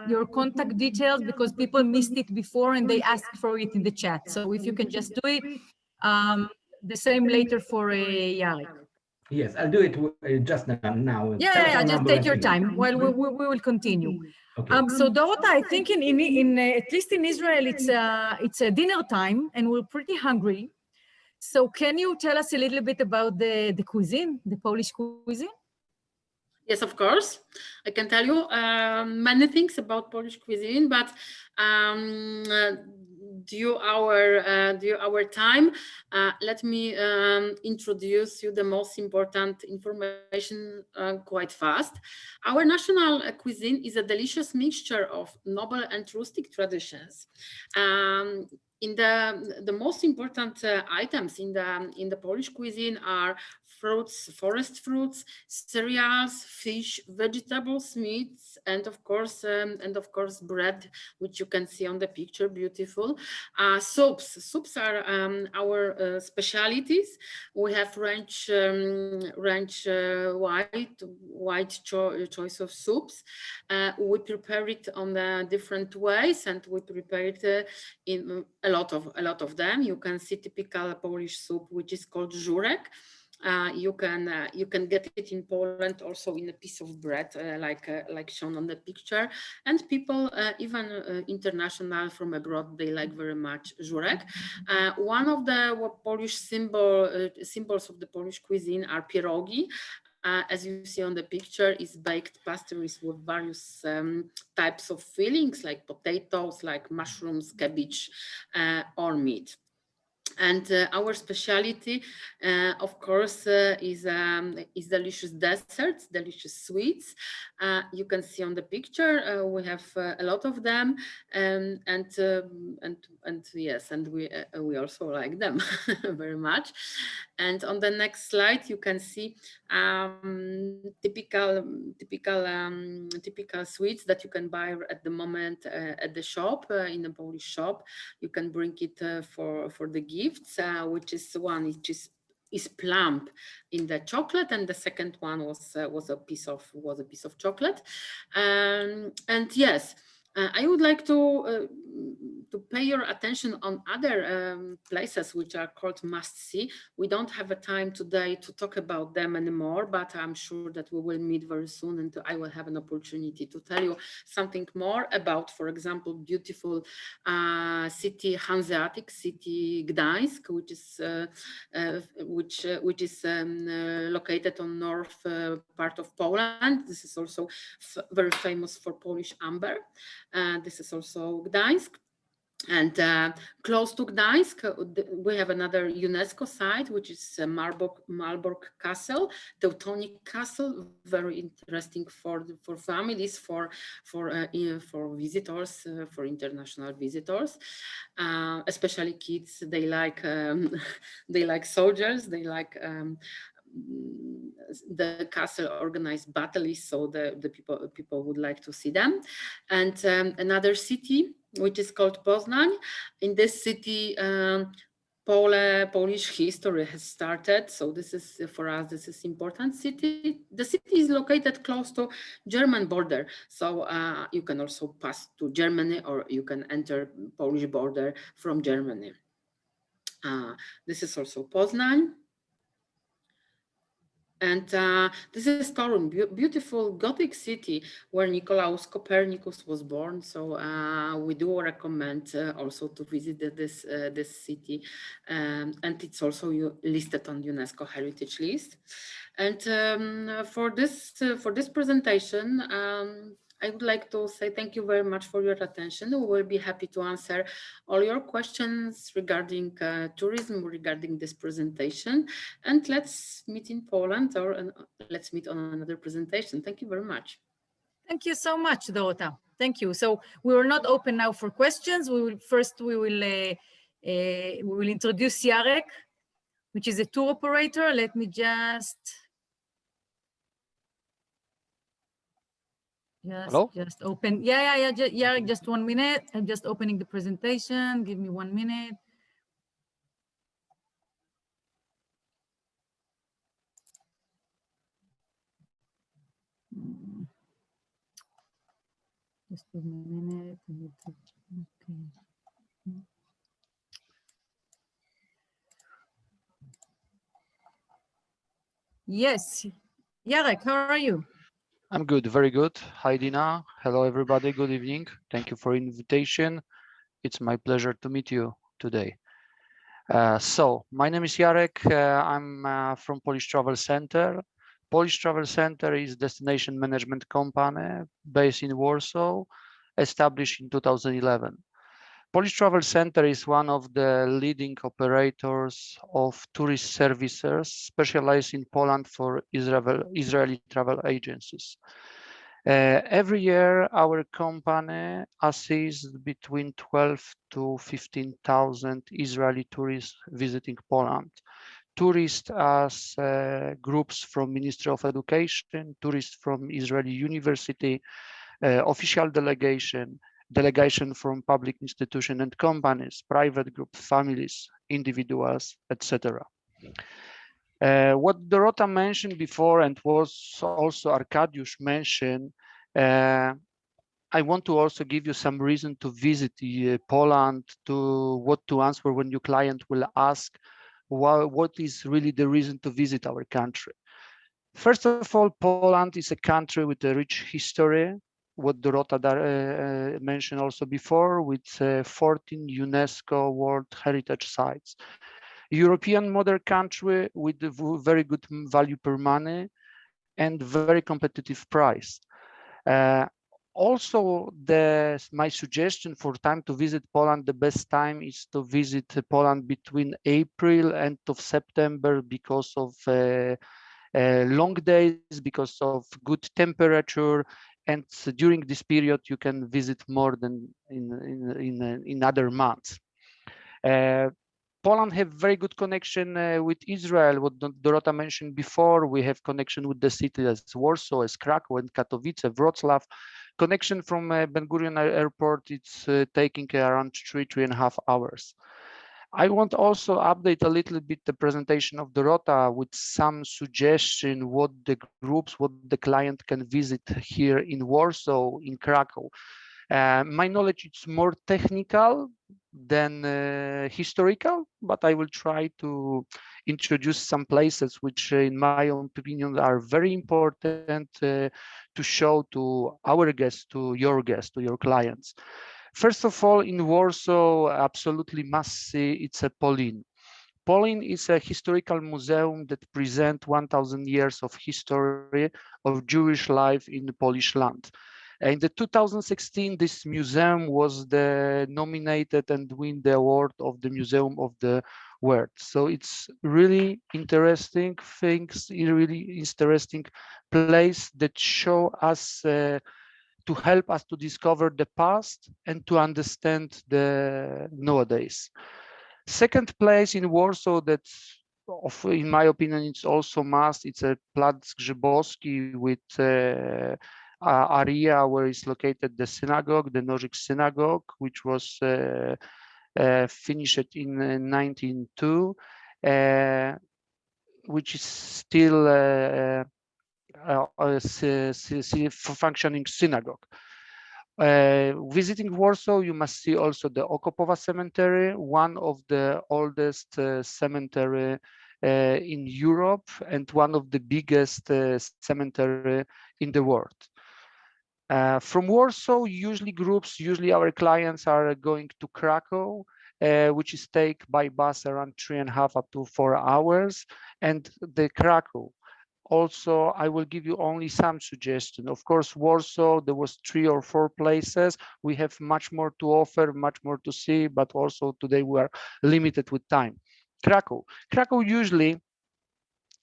your contact details, because people missed it before and they asked for it in the chat. So if you can just do it, the same later for Jarek. Yes, I'll do it just now. Yeah, just take your time while we will continue. Okay. So Dorota, I think in at least in Israel, it's a dinner time and we're pretty hungry. So can you tell us a little bit about the cuisine, the Polish cuisine? Yes, of course. I can tell you many things about Polish cuisine, but due our time, let me introduce you the most important information quite fast. Our national cuisine is a delicious mixture of noble and rustic traditions. In the most important items in the Polish cuisine are fruits, forest fruits, cereals, fish, vegetables, meats, and of course bread, which you can see on the picture, beautiful. Soups are our specialities. We have range wide choice of soups. We prepare it on different ways, and we prepare it in a lot of them. You can see typical Polish soup, which is called żurek. You can get it in Poland also in a piece of bread, like shown on the picture. And people, even international from abroad, they like very much żurek. One of the Polish symbols of the Polish cuisine are pierogi. As you see on the picture, is baked pastries with various types of fillings, like potatoes, like mushrooms, cabbage, or meat. And our specialty, of course, is delicious desserts, delicious sweets. You can see on the picture we have a lot of them, and yes, and we also like them very much. And on the next slide, you can see typical sweets that you can buy at the moment at the shop, in a Polish shop. You can bring it for the gifts, which is plum in the chocolate, and the second one was a piece of chocolate. And yes, I would like to pay your attention on other places which are called must-see. We don't have a time today to talk about them anymore, but I'm sure that we will meet very soon, and I will have an opportunity to tell you something more about, for example, beautiful city, Hanseatic city Gdańsk, which is located on north part of Poland. This is also very famous for Polish amber. This is also Gdańsk. And close to Gdańsk, we have another UNESCO site, which is Malbork Castle, Teutonic Castle, very interesting for families, for visitors, for international visitors, especially kids. They like soldiers. They like the castle organized battles, so the people would like to see them. And another city, which is called Poznań. In this city, Polish history has started. So this is, for us, this is important city. The city is located close to German border. So you can also pass to Germany, or you can enter Polish border from Germany. This is also Poznań. And this is Torun, beautiful Gothic city where Nicolaus Copernicus was born. So we do recommend also to visit this city, and it's also listed on UNESCO Heritage List. And for this presentation, I would like to say thank you very much for your attention. We will be happy to answer all your questions regarding tourism, regarding this presentation. And let's meet in Poland, or let's meet on another presentation. Thank you very much. Thank you so much, Dorota. Thank you. So we are not open now for questions. We will introduce Jarek, which is a tour operator. Let me just open. Yeah. Jarek, just 1 minute. I'm just opening the presentation. Give me 1 minute. Just give me a minute. Okay. Yes. Yarek, how are you? I'm good, very good. Hi, Dina. Hello, everybody. Good evening. Thank you for invitation. It's my pleasure to meet you today. So, my name is Jarek. I'm from Polish Travel Center. Polish Travel Center is destination management company based in Warsaw, established in 2011. Polish Travel Center is one of the leading operators of tourist services specialized in Poland for Israeli travel agencies. Every year, our company assists between 12 to 15,000 Israeli tourists visiting Poland. Tourists as groups from Ministry of Education, tourists from Israeli University, official delegation from public institution and companies, private group, families, individuals, etc. What Dorota mentioned before and was also Arkadiusz mentioned, I want to also give you some reason to visit Poland, to what to answer when your client will ask what is really the reason to visit our country. First of all, Poland is a country with a rich history, what Dorota mentioned also before, with 14 UNESCO World Heritage Sites. European modern country with very good value per money and very competitive price. Also, my suggestion for time to visit Poland, the best time is to visit Poland between April and of September because of long days, because of good temperature, and during this period you can visit more than in other months. Poland have very good connection with Israel. What Dorota mentioned before, we have connection with the cities as Warsaw, as Krakow, and Katowice, Wrocław. Connection from Ben Gurion Airport, it's taking around 3.5 hours. I want also update a little bit the presentation of Dorota with some suggestion what the groups, what the client can visit here in Warsaw, in Krakow. My knowledge is more technical than historical, but I will try to introduce some places which in my opinion are very important to show to our guests, to your clients. First of all, in Warsaw, absolutely must see, it's a Polin. Polin is a historical museum that presents 1,000 years of history of Jewish life in the Polish land. In the 2016, this museum was nominated and win the award of the Museum of the World. So it's really interesting things, really interesting place that show us to help us to discover the past and to understand the nowadays. Second place in Warsaw that's in my opinion, it's also must. It's a Plac Grzybowski with area where is located the synagogue, the Nożyk Synagogue, which was finished in 1902, which is still a functioning synagogue. Visiting Warsaw, you must see also the Okopowa Cemetery, one of the oldest cemetery in Europe and one of the biggest cemetery in the world. From Warsaw, usually our clients are going to Krakow, which is take by bus around 3.5 up to 4 hours, and the Krakow. Also, I will give you only some suggestion. Of course, Warsaw, there was 3 or 4 places. We have much more to offer, much more to see, but also today we are limited with time. Krakow. Krakow usually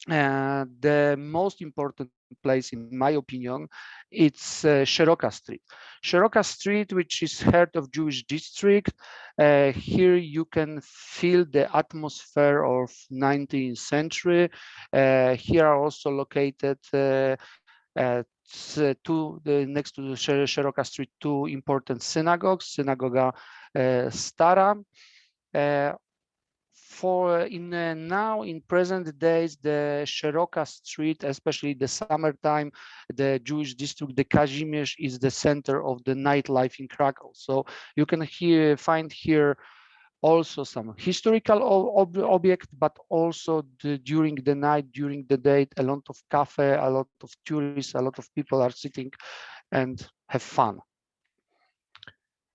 the most important place, in my opinion, it's Szeroka Street. Szeroka Street, which is heart of Jewish district. Here you can feel the atmosphere of 19th century. Here are also located next to the Szeroka Street, 2 important synagogues, Synagoga Stara. Now in present days, the Szeroka Street, especially the summertime, the Jewish district, the Kazimierz, is the center of the nightlife in Krakow. So you can find here also some historical object, but also during the night, during the day, a lot of cafe, a lot of tourists, a lot of people are sitting and have fun.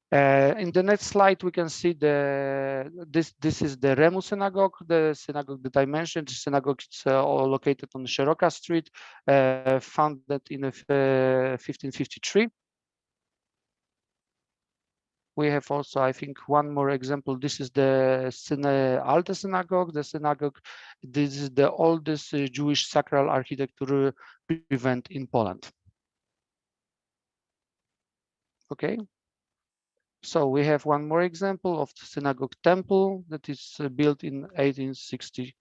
In the next slide, we can see this is the Remu synagogue, the synagogue that I mentioned. The synagogue is located on Szeroka Street, founded in 1553. We have also, I think, one more example. This is the Alte Synagogue, the synagogue. This is the oldest Jewish sacral architecture event in Poland. Okay. So we have one more example of the synagogue temple that is built in 1862.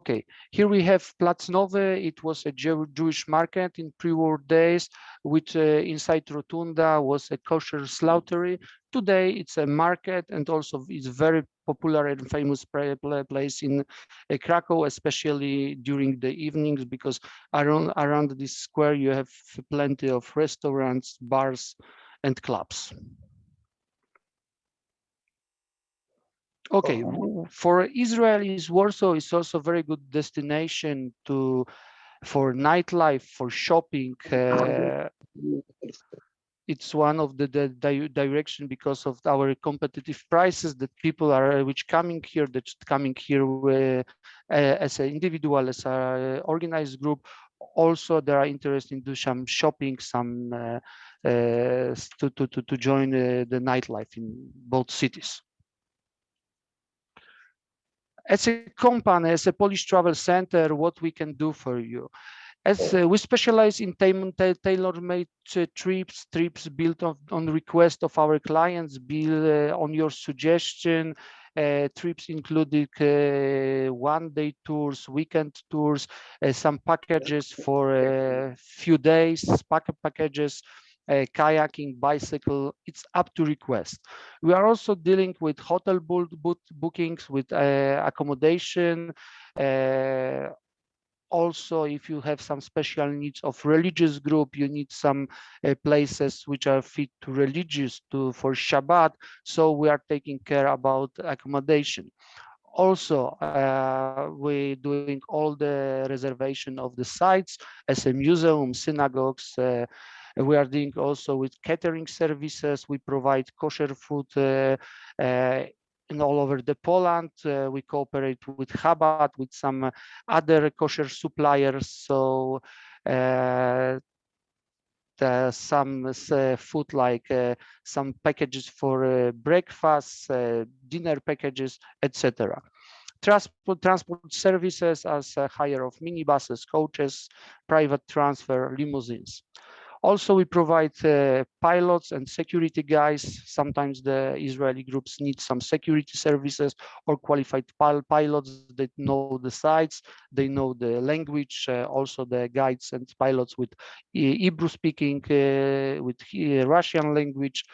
Okay, here we have Platz Nowy. It was a Jewish market in pre-war days, which inside Rotunda was a kosher slaughtery. Today it's a market, and also it's very popular and famous place in Krakow, especially during the evenings, because around this square you have plenty of restaurants, bars, and clubs. Okay, for Israelis, Warsaw is also a very good destination for nightlife, for shopping. It's one of the direction because of our competitive prices that people are coming here as an individual, as an organized group. Also, they are interested in do some shopping, some to join the nightlife in both cities. As a company, as a Polish travel center, what we can do for you? As we specialize in tailor-made trips built on request of our clients, built on your suggestion. Trips including one-day tours, weekend tours, some packages for a few days, packages, kayaking, bicycle. It's up to request. We are also dealing with hotel bookings, with accommodation. Also, if you have some special needs of religious group, you need some places which are fit to religious for Shabbat. So we are taking care about accommodation. Also, we're doing all the reservation of the sites as a museum, synagogues. We are doing also with catering services. We provide kosher food in all over the Poland. We cooperate with Chabad, with some other kosher suppliers. So some food like some packages for breakfast, dinner packages, etc. Transport services as hire of minibuses, coaches, private transfer, limousines. Also, we provide pilots and security guys. Sometimes the Israeli groups need some security services or qualified pilots that know the sites, they know the language, also the guides and pilots with Hebrew speaking, with Russian language.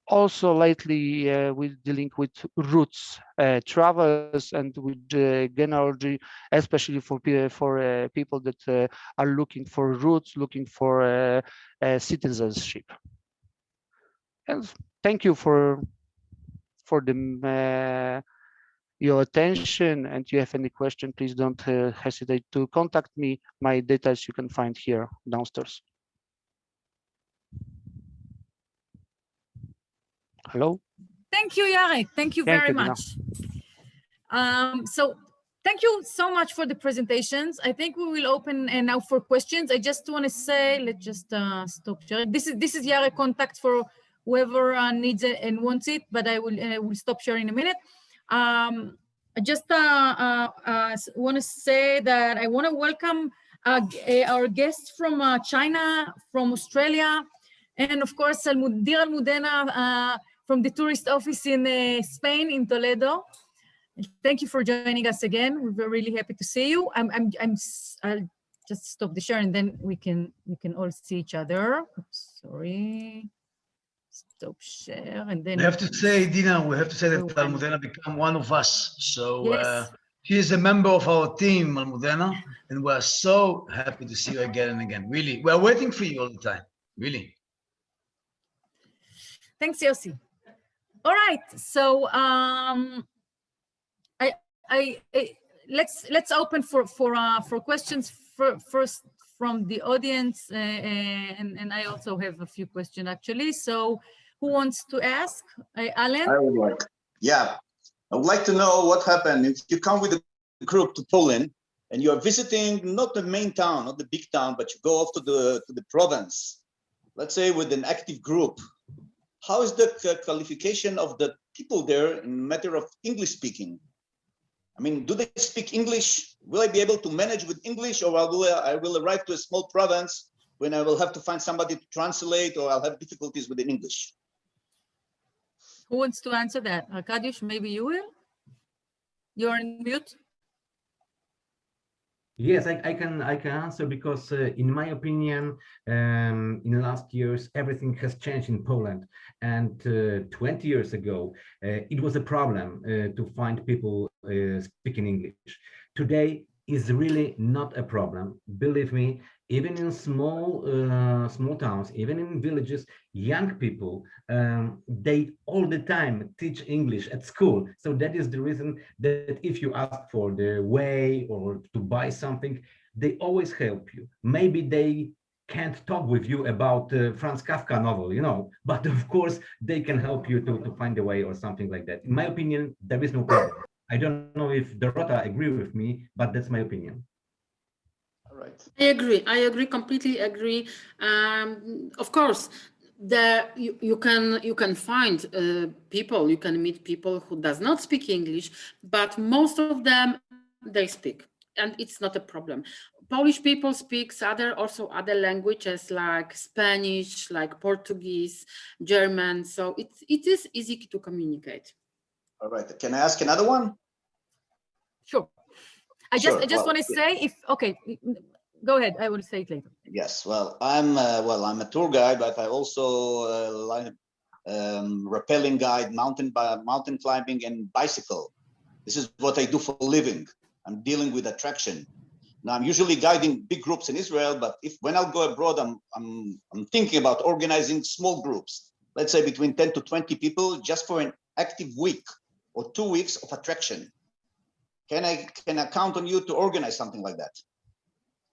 Also, lately, we're dealing with routes, travels, and with genealogy, especially for people that are looking for routes, looking for citizenship. And thank you for your attention. And if you have any question, please don't hesitate to contact me. My details you can find here downstairs. Hello. Thank you, Yarek. Thank you very much. So thank you so much for the presentations. I think we will open now for questions. I just want to say, let's just stop sharing. This is Yarek contact for whoever needs it and wants it, but I will stop sharing in a minute. I just want to say that I want to welcome our guests from China, from Australia, and of course, Dear Almudena from the tourist office in Spain, in Toledo. Thank you for joining us again. We're really happy to see you. I'll just stop the share and then we can all see each other. Oops, sorry. Stop share and then. We have to say, Dina, that Almudena become one of us. So yes. She is a member of our team, Almudena, and we're so happy to see you again and again. Really, we're waiting for you all the time. really. Thanks, Yossi. All right, so let's open for questions first from the audience, and I also have a few questions actually. So, who wants to ask? Alan? I would like. Yeah, I would like to know what happened if you come with a group to Poland and you are visiting not the main town, not the big town, but you go off to the province. Let's say with an active group. How is the qualification of the people there in matter of English speaking? I mean, do they speak English? Will I be able to manage with English, or I will arrive to a small province when I will have to find somebody to translate, or I'll have difficulties with the English? Who wants to answer that? Arkadiusz, maybe you will? You're on mute. Yes, I can answer because in my opinion, in the last years, everything has changed in Poland. And 20 years ago, it was a problem to find people speaking English. Today is really not a problem. Believe me, even in small towns, even in villages, young people, they all the time teach English at school. So that is the reason that if you ask for the way or to buy something, they always help you. Maybe they can't talk with you about Franz Kafka novel, you know, but of course they can help you to find a way or something like that. In my opinion, there is no problem. I don't know if Dorota agree with me, but that's my opinion. All right. I agree, completely agree. Of course, you can find people, you can meet people who does not speak English, but most of them, they speak, and it's not a problem. Polish people speak also other languages like Spanish, like Portuguese, German, so it is easy to communicate. All right, can I ask another one? Sure. I just want to say okay, go ahead. I will say it later. Yes, well, I'm a tour guide, but I also like rappelling guide, mountain climbing, and bicycle. This is what I do for a living. I'm dealing with attraction. Now, I'm usually guiding big groups in Israel, but when I'll go abroad, I'm thinking about organizing small groups. Let's say between 10 to 20 people, just for an active week or 2 weeks of attraction. Can I count on you to organize something like that?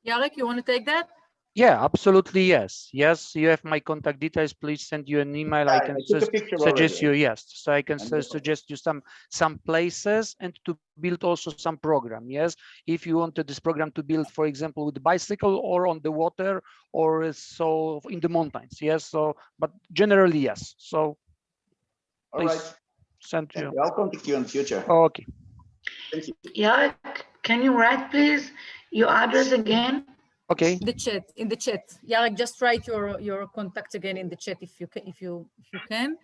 Yarek, you want to take that? Yeah, absolutely. Yes. Yes. You have my contact details. Please send you an email. I can suggest you. Yes. So I can suggest you some places and to build also some program. Yes. If you wanted this program to build, for example, with the bicycle or on the water or so in the mountains. Yes. So, but generally, yes. So all right. Send you. I'll contact you in the future. Okay. Thank you. Yeah, can you write please your address again? Okay. In the chat. Yarek, just write your contact again in the chat if you can.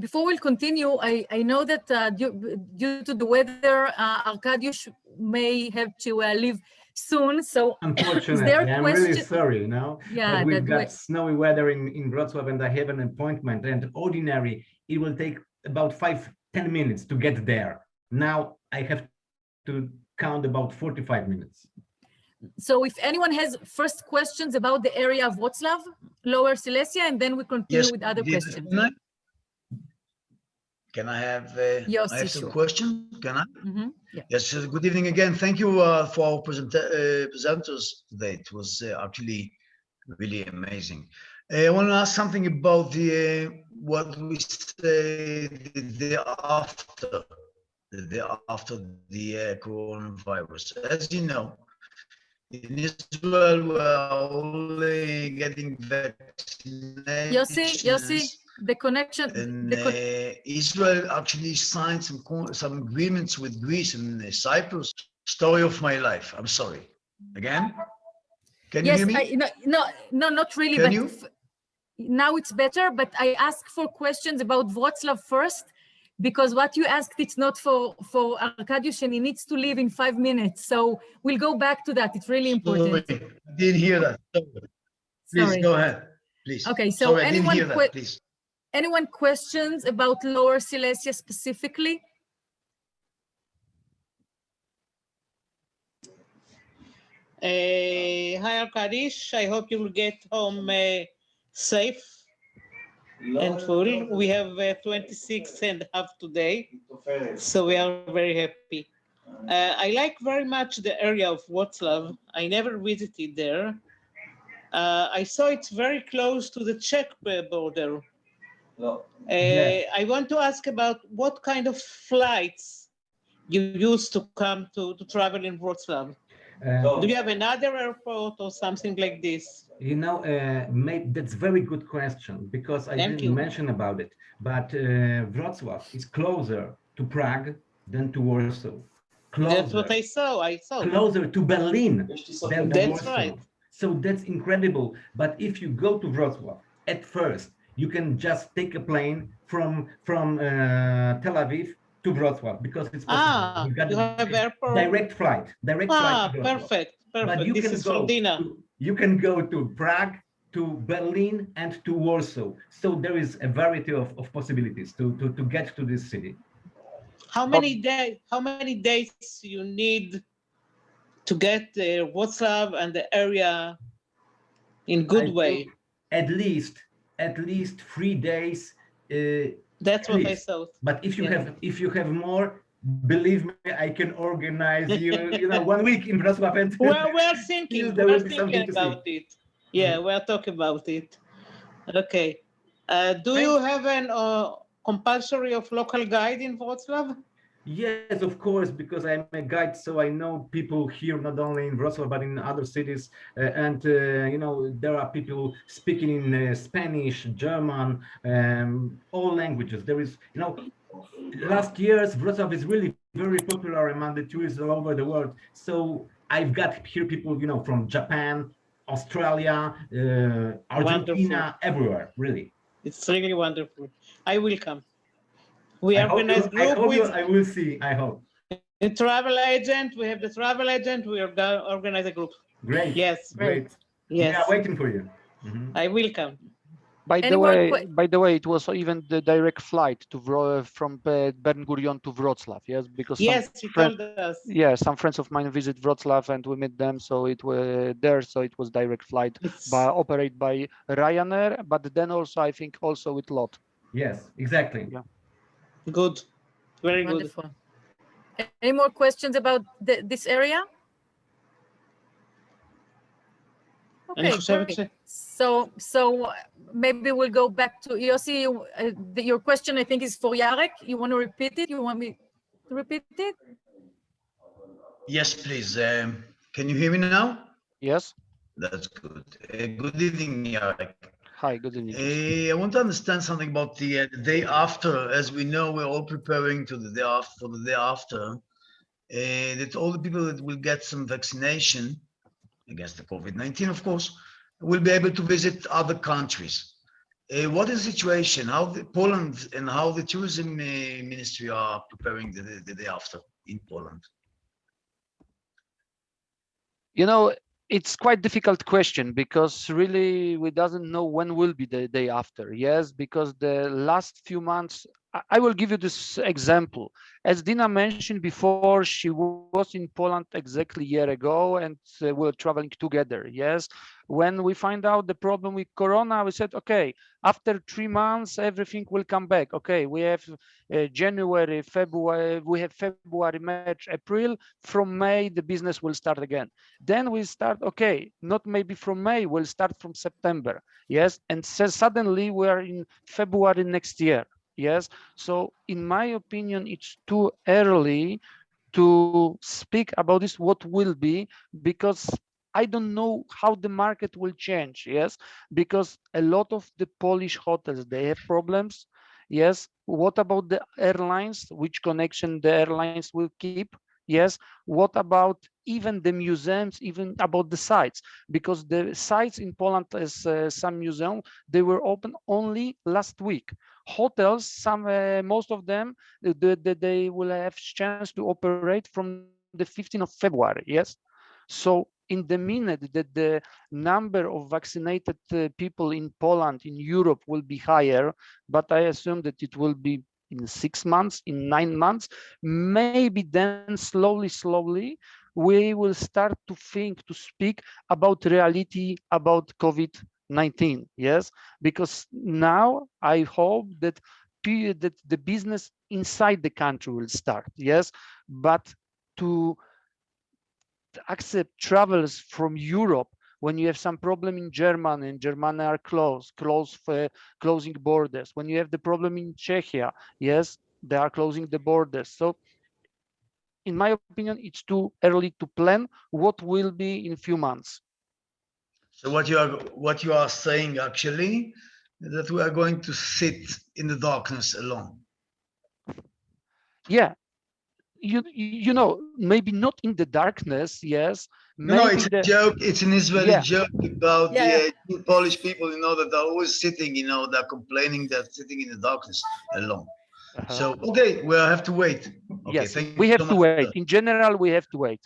Before we'll continue, I know that due to the weather, Arkadiusz may have to leave soon. So unfortunately, I'm really sorry, you know. Yeah, but we've got snowy weather in Wrocław, and I have an appointment. And ordinary, it will take about 5-10 minutes to get there. Now I have to count about 45 minutes. So if anyone has first questions about the area of Wrocław, Lower Silesia, and then we continue with other questions. Can I have, yes, I have some questions? Can I? Mm-hmm. Yeah. Yes, good evening again. Thank you for our presenters today. It was actually really amazing. I want to ask something about what we say the day after the coronavirus. As you know, in Israel, we're only getting vaccinations. Yossi, the connection. And Israel actually signed some agreements with Greece and Cyprus. Story of my life. I'm sorry. Again? Can you hear me? No, not really. Can but you? Now it's better, but I asked for questions about Wrocław first, because what you asked, it's not for Arkadiusz, and he needs to leave in 5 minutes. So we'll go back to that. It's really important. Sorry, I didn't hear that. Please go ahead. Please. Okay, so sorry, I didn't hear that. Please. Anyone questions about Lower Silesia specifically? Hi, Arkadish. I hope you'll get home safe and full. We have 26 and a half today, so we are very happy. I like very much the area of Wrocław. I never visited there. I saw it's very close to the Czech border. Yes. I want to ask about what kind of flights you use to come to travel in Wrocław. Do you have another airport or something like this? You know, that's very good question because I Thank didn't you. mention about it. But Wrocław is closer to Prague than to Warsaw. That's what Closer, I saw. I saw. closer to Berlin than to That's Warsaw. right. So that's incredible. But if you go to Wrocław at first, you can just take a plane from Tel Aviv to Wrocław because it's possible. You have airport. Direct flight to Wrocław. Perfect. But you This can is for Dina. you can go to Prague, to Berlin, and to Warsaw. So there is a variety of possibilities to get to this city. How many days you need to get Wrocław and the area in good way? At least 3 days. That's what I thought. But if you have more, believe me, I can organize you 1 week in Wrocław. And Well, we're thinking something about it. Yeah, we're talking about it. Okay. Do you have an compulsory of local guide in Wrocław? Yes, of course, because I'm a guide, so I know people here not only in Wrocław but in other cities, and there are people speaking in Spanish, German, all languages. There is, last years Wrocław is really very popular among the tourists all over the world. So I've got here people, from Japan, Australia, Argentina, Wonderful. everywhere, really. It's really wonderful. I will come. We organize group I will see, I hope. The travel agent, we have the travel agent, we are going to organize a group. Great. Yes. Great. Yes. We are waiting for you. I will come. By the way, it was even the direct flight from Ben Gurion to Wrocław. Yes, because you told us. Yeah, some friends of mine visit Wrocław and we met them, so it was there. So it was direct flight, operated by Ryanair, but then also I think also with LOT. Yes, exactly. Yeah. Good. Very Wonderful. Good. Any more questions about this area? Okay, perfect. So maybe we'll go back to Yossi. Your question, I think, is for Jarek. You want to repeat it? You want me to repeat it? Yes, please. Can you hear me now? Yes. That's good. Good evening, Jarek. Hi, good evening. I want to understand something about the day after. As we know, we're all preparing to the day after, for the day after. That all the people that will get some vaccination against the COVID-19, of course, will be able to visit other countries. What is the situation? How Poland and how the tourism ministry are preparing the day after in Poland? It's quite difficult question because really we doesn't know when will be the day after. Yes, because the last few months, I will give you this example. As Dina mentioned before, she was in Poland exactly a year ago and we were traveling together. Yes, when we find out the problem with Corona, we said, okay, after 3 months, everything will come back. Okay, we have January, February, we have February, March, April. From May, the business will start again. Then we start, okay, not maybe from May, we'll start from September. Yes, and so suddenly we are in February next year. Yes, so in my opinion, it's too early to speak about this, what will be, because I don't know how the market will change. Yes, because a lot of the Polish hotels, they have problems. Yes, what about the airlines? Which connection the airlines will keep? Yes, what about even the museums, even about the sites? Because the sites in Poland, as some museums, they were open only last week. Hotels, most of them, they will have chance to operate from the 15th of February. Yes, so in the minute that the number of vaccinated people in Poland, in Europe, will be higher, but I assume that it will be in 6 months, in 9 months, maybe then slowly we will start to think, to speak about reality, about COVID-19, yes? Because now I hope that the business inside the country will start, yes? But to accept travelers from Europe when you have some problem in Germany, and Germany are closing borders. When you have the problem in Czechia, yes, they are closing the borders. So in my opinion, it's too early to plan what will be in a few months. So what you are saying actually is that we are going to sit in the darkness alone. Yeah, you know, maybe not in the darkness, yes. No, it's a joke. It's an Israeli joke about the Polish people, you know, that are always sitting, you know, they're complaining that sitting in the darkness alone. So, okay, we'll have to wait. Okay, yes, thank you we have so to much, wait. sir. In general, we have to wait.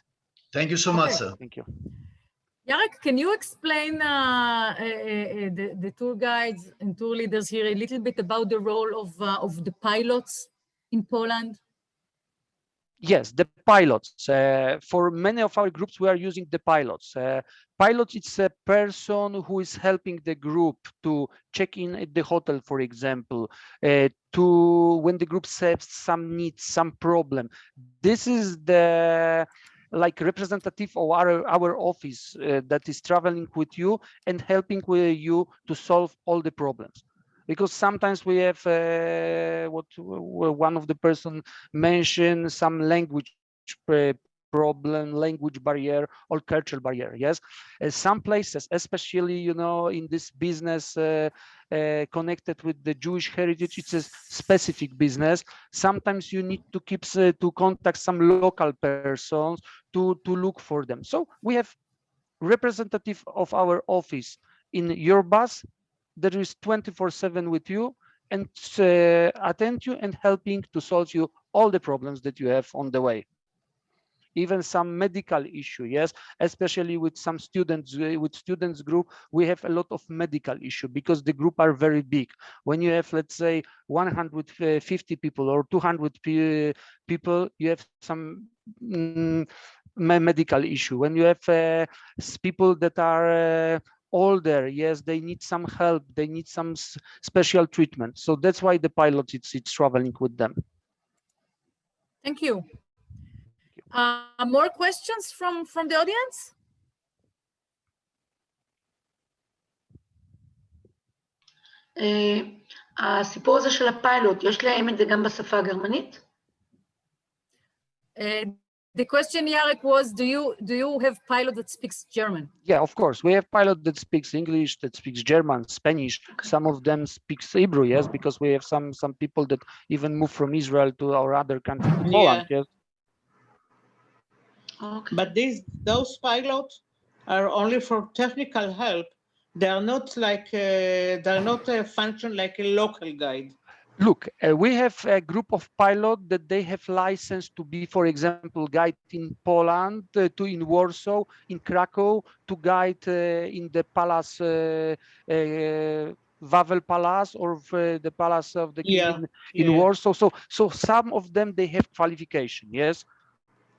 Thank you so much, sir. Thank you. Yarek, can you explain the tour guides and tour leaders here a little bit about the role of the pilots in Poland? Yes, the pilots. For many of our groups, we are using the pilots. Pilot is a person who is helping the group to check in at the hotel, for example, to when the group has some needs, some problem. This is the like representative of our office that is traveling with you and helping with you to solve all the problems. Because sometimes we have what one of the person mentioned, some language problem, language barrier or cultural barrier. Yes, some places, especially you know in this business connected with the Jewish heritage, it's a specific business. Sometimes you need to keep to contact some local persons to look for them. So we have representative of our office in your bus that is 24/7 with you and attend you and helping to solve you all the problems that you have on the way. Even some medical issue, yes, especially with some students, with students group, we have a lot of medical issue because the group are very big. When you have, let's say, 150 people or 200 people, you have some medical issue. When you have people that are older, yes, they need some help, they need some special treatment. So that's why the pilot it's traveling with them. Thank you. More questions from the audience? הסיפור הזה של הפיילוט, יש להם את זה גם בשפה הגרמנית? The question, Yarek, was, do you have pilot that speaks German? Yeah, of course. We have pilot that speaks English, that speaks German, Spanish. Some of them speaks Hebrew, yes, because we have some people that even move from Israel to our other country, to Poland, yes. Okay. But those pilots are only for technical help. They are not like they're not a function like a local guide. Look, we have a group of pilots that they have license to be, for example, guide in Poland, to in Warsaw, in Krakow, to guide in the palace, Wawel Palace, or the palace of the king in Warsaw. So some of them, they have qualification, yes.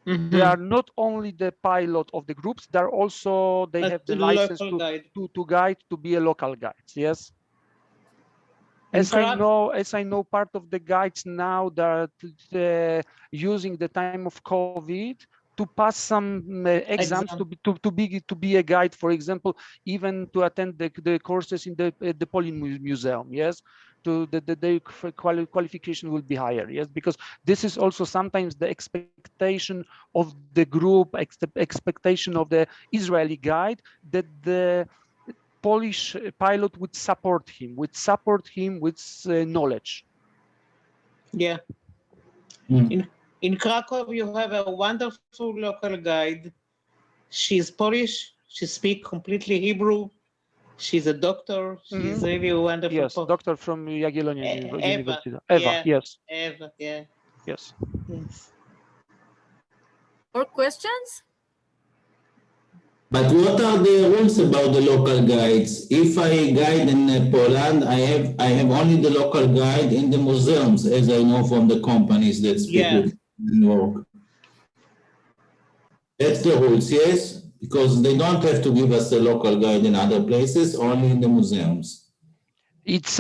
They are not only the pilot of the groups, they're also, they have the license to guide, to be a local guide, yes. As I know, part of the guides now that using the time of COVID to pass some exams to be a guide, for example, even to attend the courses in the Polish Museum, yes, to the qualification will be higher, yes, because this is also sometimes the expectation of the group, expectation of the Israeli guide, that the Polish pilot would support him with knowledge. Yeah. In Krakow, you have a wonderful local guide. She's Polish. She speaks completely Hebrew. She's a doctor. She's really wonderful. Yes, doctor from Jagiellonian University. Eva, yes. Eva, yeah. Yes. Yes. More questions? But what are the rules about the local guides? If I guide in Poland, I have only the local guide in the museums, as I know from the companies that speak with New York. That's the rules, yes, because they don't have to give us a local guide in other places, only in the museums. It's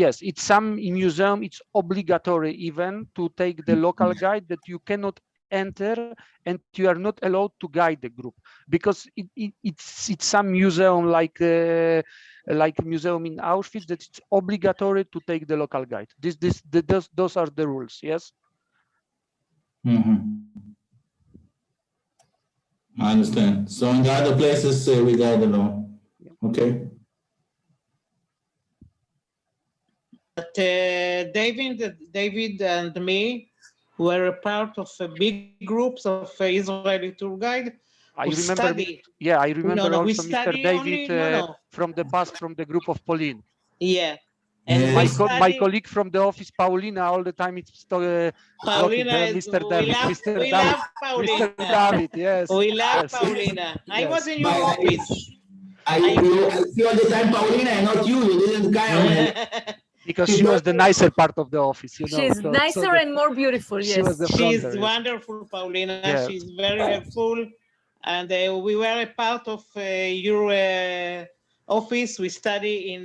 yes, it's some museum. It's obligatory even to take the local guide that you cannot enter, and you are not allowed to guide the group because it's some museum like museum in Auschwitz that it's obligatory to take the local guide. Those are the rules. Yes. Mm-hmm. I understand. So in the other places we guide alone. Okay. But David and me were a part of big groups of Israeli tour guide. I remember. Yeah, I remember also Mr. David from the past, from the group of Pauline. Yeah. And my colleague from the office, Paulina, all the time it's Paulina is, Mr. David, we love Paulina. Mr. David, yes. We love yes. Paulina. Yes. I was in your office. I see all the time Paulina and not you. You didn't come. Because she was the nicer part of the office, you know. She's nicer and more beautiful, yes. She was the She's fronter, wonderful, Paulina. Yeah. She's very helpful. And we were a part of your office. We study in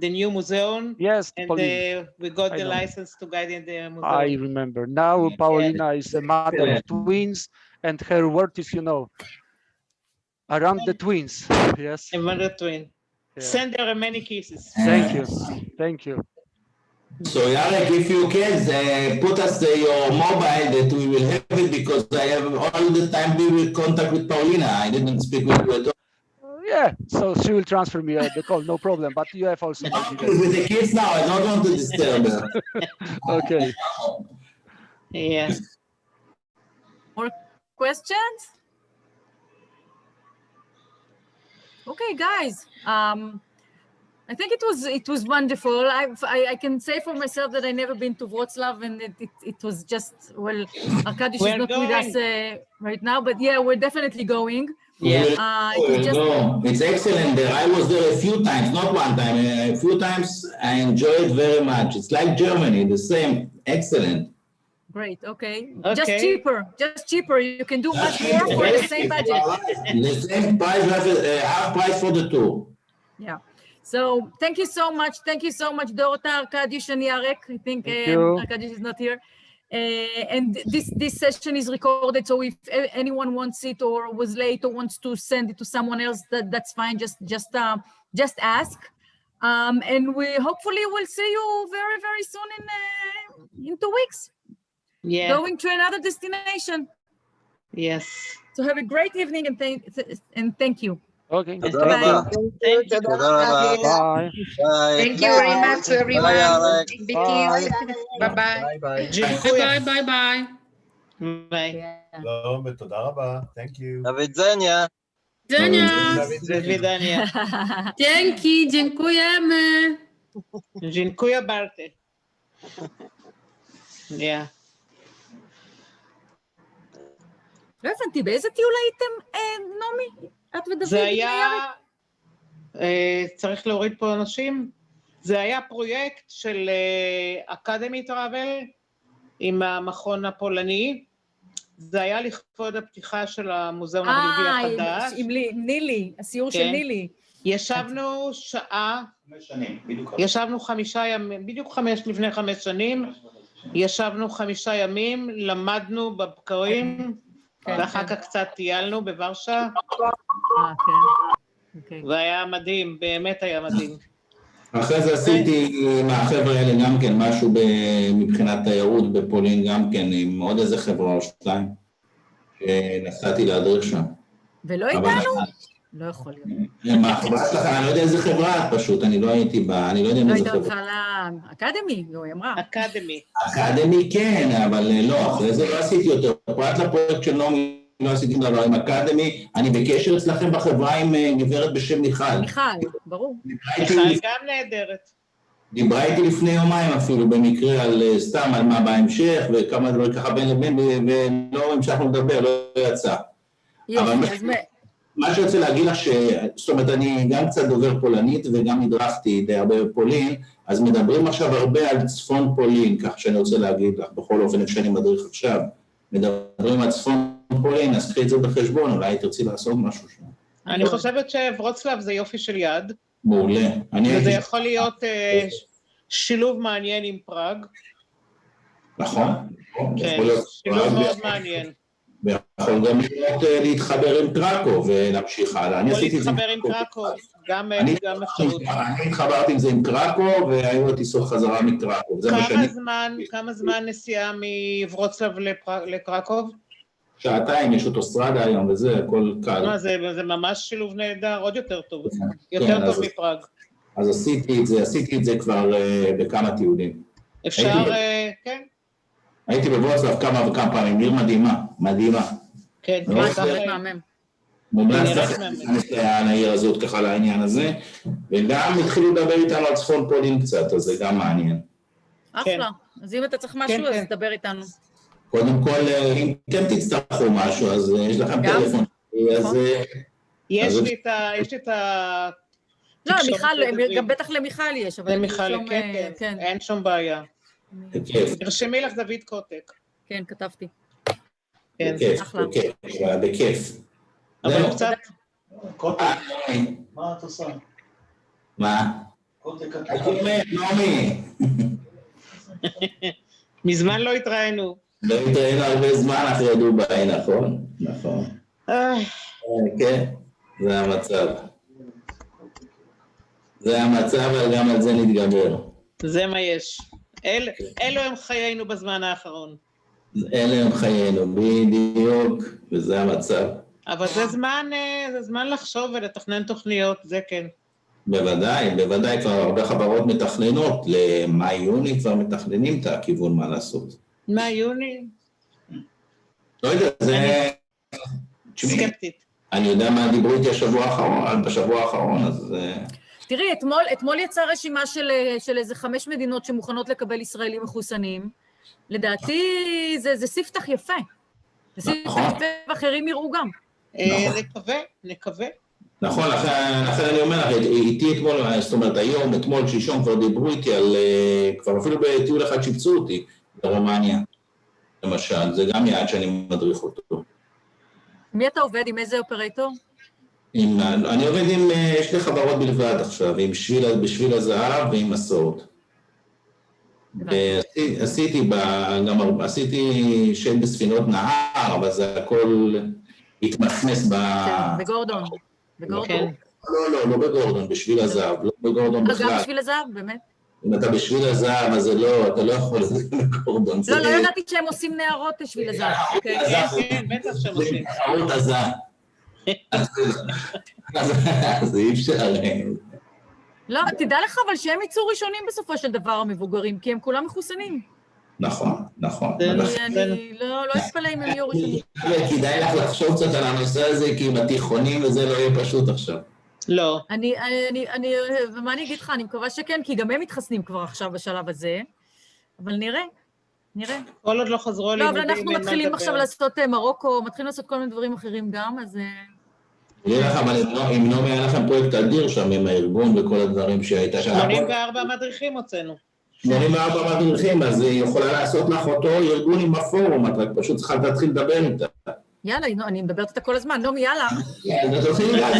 the new museum. Yes, and we got I the know. license to guide in the museum. I remember. Now Paulina is a mother of twins, and her word is, you know, around the twins. Yes. Around the twin. Yeah. Send her many kisses. Thank you. Thank you. So Yarek, if you can, put us your mobile that we will have it, because I have all the time been in contact with Paulina. I didn't speak with you at all. Yeah, so she will transfer me the call, no problem. But you have also my details. With the kids now, I don't want to disturb her. Okay. Yeah. More questions? Okay, guys. I think it was wonderful. I can say for myself that I never been to Wroclaw, and it was just, well, Arkady is not with us right now, but yeah, we're definitely going. Yeah, it's excellent there. I was there a few times, not one time, a few times. I enjoyed it very much. It's like Germany, the same, excellent. Great, okay. Just cheaper. You can do much more for the same budget. The same price, half price for the tour. Yeah. So thank you so much. Thank you so much, Dorota, Arkadiusz, and Yarek. I think Arkadiusz is not here. And this session is recorded, so if anyone wants it or was late or wants to send it to someone else, that's fine. Just ask. And we hopefully will see you very, very soon in 2 weeks. Yeah. Going to another destination. Yes. So have a great evening and thank you. Okay. Bye. Thank you very much, everyone. Bye-bye. ביי ביי. שלום ותודה רבה. Thank you. Widzenia. Widzenia. Dzięki, dziękujemy. Dziękuję bardzo. Yeah. לא הבנתי, באיזה טיול הייתם, נעמי? את ודוד? זה היה, צריך להוריד פה אנשים, זה היה פרויקט של אקדמי טראבל עם המכון הפולני, זה היה לכבוד הפתיחה של המוזיאון היהודי החדש. עם נילי, הסיור של נילי. ישבנו שעה, ישבנו 5 ימים, בדיוק לפני 5 שנים, ישבנו 5 ימים, למדנו בבקרים, ואחר כך קצת טיילנו בוורשה. והיה מדהים, באמת היה מדהים. אחרי זה עשיתי מהחבר'ה האלה גם כן משהו מבחינת תיירות בפולין גם כן, עם עוד איזה חברה או 2, שנסעתי להדריך שם. ולא איתנו? לא יכול להיות. מה החברה שלך? אני לא יודע איזה חברה את פשוט, אני לא הייתי בה, אני לא יודע איזה חברה. לא הייתה בכלל אקדמי, היא אמרה. אקדמי. אקדמי כן, אבל לא, אחרי זה לא עשיתי יותר. פרט לפרויקט של נעמי לא עשיתי דבר עם אקדמי, אני בקשר אצלכם בחברה עם גברת בשם מיכל. מיכל, ברור. מיכל גם נהדרת. דיברה איתי לפני יומיים אפילו, במקרה על סתם, על מה בהמשך, וכמה דברים ככה בין לבין, ולא המשכנו לדבר, לא יצא. מה שאני רוצה להגיד לך, זאת אומרת, אני גם קצת דובר פולנית, וגם הדרכתי די הרבה בפולין, אז מדברים עכשיו הרבה על צפון פולין, כך שאני רוצה להגיד לך, בכל אופן, כשאני מדריך עכשיו, מדברים על צפון פולין, אז קחי את זה בחשבון, אולי תרצי לעשות משהו שם. אני חושבת שוורוצלב זה יופי של יעד. מעולה. וזה יכול להיות שילוב מעניין עם פראג. נכון. כן, שילוב מאוד מעניין. ויכול גם להתחבר עם קרקוב ולהמשיך הלאה. או להתחבר עם קרקוב, גם אפשרות. אני התחברתי עם זה עם קרקוב, והיו טיסות חזרה מקרקוב. כמה זמן נסיעה מוורוצלב לקרקוב? שעתיים, יש אוטוסטרדה היום וזה, הכל קל. זה ממש שילוב נהדר, עוד יותר טוב. יותר טוב מפראג. אז עשיתי את זה כבר בכמה טיולים. אפשר, כן. הייתי בוורוצלב כמה וכמה פעמים, עיר מדהימה, מדהימה. כן, מהמם. מומלץ לעיר הזאת ככה לעניין הזה, וגם התחילו לדבר איתנו על צפון פולין קצת, אז זה גם מעניין. אחלה, אז אם אתה צריך משהו, אז תדבר איתנו. קודם כל, אם כן תצטרכו משהו, אז יש לכם טלפון. יש לי את ה... לא, מיכל, גם בטח למיכל יש, אבל... למיכל, כן, אין שום בעיה. תרשמי לך דוד קוטק. כן, כתבתי. כן, אחלה. בכיף. אבל קצת... קוטק, מה את עושה? מה? קוטק, נעמי. מזמן לא התראינו. לא התראינו הרבה זמן אחרי דובאי, נכון? נכון. כן, זה המצב. זה המצב, אבל גם על זה נתגבר. זה מה יש. אלו הם חיינו בזמן האחרון. אלה הם חיינו, בדיוק, וזה המצב. אבל זה זמן לחשוב ולתכנן תוכניות, זה כן. בוודאי, כבר הרבה חברות מתכננות, למאי-יוני כבר מתכננים את הכיוון מה לעשות. מאי-יוני? לא יודע, זה... סקפטית. אני יודע מה דיברו איתי בשבוע האחרון, אז... תראי, אתמול יצאה רשימה של איזה 5 מדינות שמוכנות לקבל ישראלים מחוסנים. לדעתי זה ספתח יפה. זה ספתח יפה ואחרים יראו גם. נקווה. נכון, לכן אני אומר לך, איתי אתמול, זאת אומרת היום, אתמול, שלשום כבר דיברו איתי על, כבר אפילו בטיול אחד שיפצו אותי, ברומניה, למשל, זה גם יעד שאני מדריך אותו. מי אתה עובד? עם איזה אופרטור? אני עובד עם שתי חברות בלבד עכשיו, בשביל הזהב ועם מסעות. עשיתי שד בספינות נהר, אבל זה הכל התמסמס בגורדון. לא בגורדון, בשביל הזהב, לא בגורדון בכלל. גם בשביל הזהב, באמת. אם אתה בשביל הזהב, אז אתה לא יכול לזה בגורדון. לא ידעתי שהם עושים נהרות בשביל הזהב. כן, בטח שהם עושים. זה נהרות הזהב. אז אי אפשר. לא, תדע לך אבל שהם יצאו ראשונים בסופו של דבר המבוגרים, כי הם כולם מחוסנים. נכון. אני לא אתפלא אם הם יהיו ראשונים. כדאי לך לחשוב קצת על הנושא הזה, כי עם התיכונים וזה לא יהיה פשוט עכשיו. לא. ומה אני אגיד לך, אני מקווה שכן, כי גם הם מתחסנים כבר עכשיו בשלב הזה, אבל נראה. כל עוד לא חזרו לא, אבל אנחנו מתחילים עכשיו לעשות מרוקו, מתחילים לעשות כל מיני דברים אחרים גם, אז... אבל אם נעמי היה לכם פרויקט אדיר שם עם הארגון וכל הדברים שהייתה שם. 84 מדריכים הוצאנו. 84 מדריכים, אז היא יכולה לעשות לך אותו ארגון עם הפורום, את רק פשוט צריכה להתחיל לדבר איתה. יאללה, אני מדברת איתה כל הזמן, נעמי, יאללה.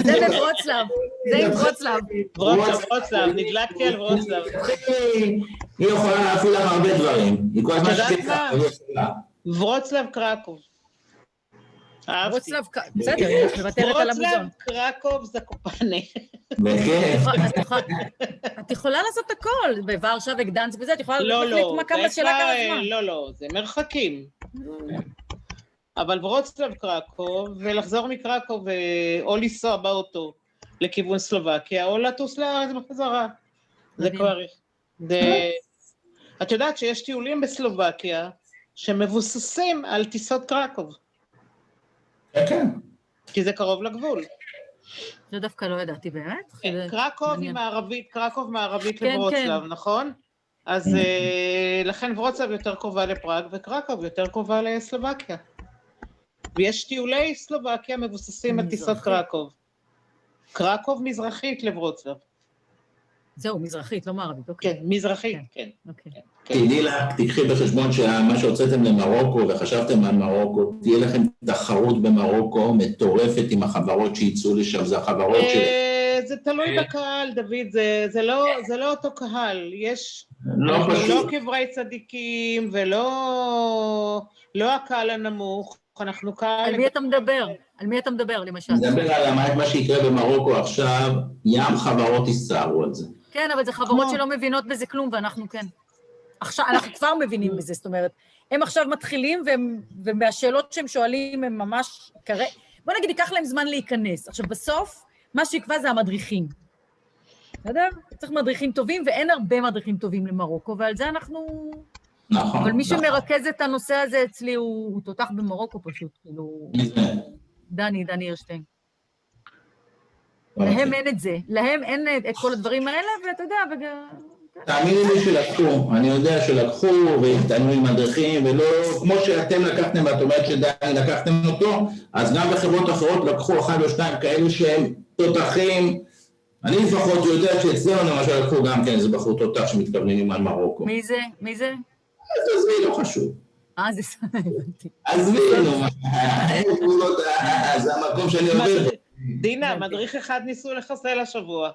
זה בוורוצלב, זה עם וורוצלב. וורוצלב, נדלקתי על וורוצלב. היא יכולה להפעיל לך הרבה דברים. וורוצלב קרקוב. וורוצלב, בסדר, היא מוותרת על המוזיאון. וורוצלב קרקוב זקופנה. את יכולה לעשות הכל, בוורשה וגדנץ וזה, את יכולה להחליט מה כמה שאלה כמה זמן. לא, זה מרחקים. אבל וורוצלב קרקוב, ולחזור מקרקוב, או לנסוע באוטו לכיוון סלובקיה, או לטוס לארץ בחזרה. זה כבר... את יודעת שיש טיולים בסלובקיה, שמבוססים על טיסות קרקוב. כן. כי זה קרוב לגבול. זה דווקא לא ידעתי באמת. קרקוב מערבית לוורוצלב, נכון? אז לכן וורוצלב יותר קרובה לפראג, וקרקוב יותר קרובה לסלובקיה. ויש טיולי סלובקיה מבוססים על טיסות קרקוב. קרקוב מזרחית לוורוצלב. זהו, מזרחית, לא מערבית, אוקיי. כן, מזרחית, כן. אוקיי. תדעי לך, תקחי בחשבון שמה שהוצאתם למרוקו וחשבתם על מרוקו, תהיה לכם תחרות במרוקו מטורפת עם החברות שיצאו לשם, זה החברות של... זה תלוי בקהל, דוד, זה לא אותו קהל, יש... לא אנחנו פשוט. לא קברי צדיקים ולא הקהל הנמוך, אנחנו קהל... על מי אתה מדבר? על מי אתה מדבר, למשל? נדבר על מה שיקרה במרוקו עכשיו, ים חברות יסתערו על זה. כן, אבל זה חברות שלא מבינות בזה כלום, ואנחנו כן. עכשיו, אנחנו כבר מבינים בזה, זאת אומרת, הם עכשיו מתחילים, ומהשאלות שהם שואלים הם ממש... בוא נגיד, ייקח להם זמן להיכנס. עכשיו, בסוף, מה שיקבע זה המדריכים. בסדר? צריך מדריכים טובים, ואין הרבה מדריכים טובים למרוקו, ועל זה אנחנו... נכון. אבל מי שמרכז את הנושא הזה אצלי הוא תותח במרוקו פשוט, כאילו... דני הרשטיין. להם אין את זה, להם אין את כל הדברים האלה, ואתה יודע, תאמיני לי שלקחו, אני יודע שלקחו והתענו עם מדריכים, ולא, כמו שאתם לקחתם, ואת אומרת שדני לקחתם אותו, אז גם בחברות אחרות לקחו אחד או שניים כאלה שהם תותחים, אני לפחות יודע שאצלנו למשל לקחו גם כן איזה בחור תותח שמתכוונים על מרוקו. מי זה? מי זה? אז עזבי, לא חשוב. זה הבנתי. עזבי, זה המקום שאני עובר. דינה, מדריך אחד ניסו לחסל השבוע.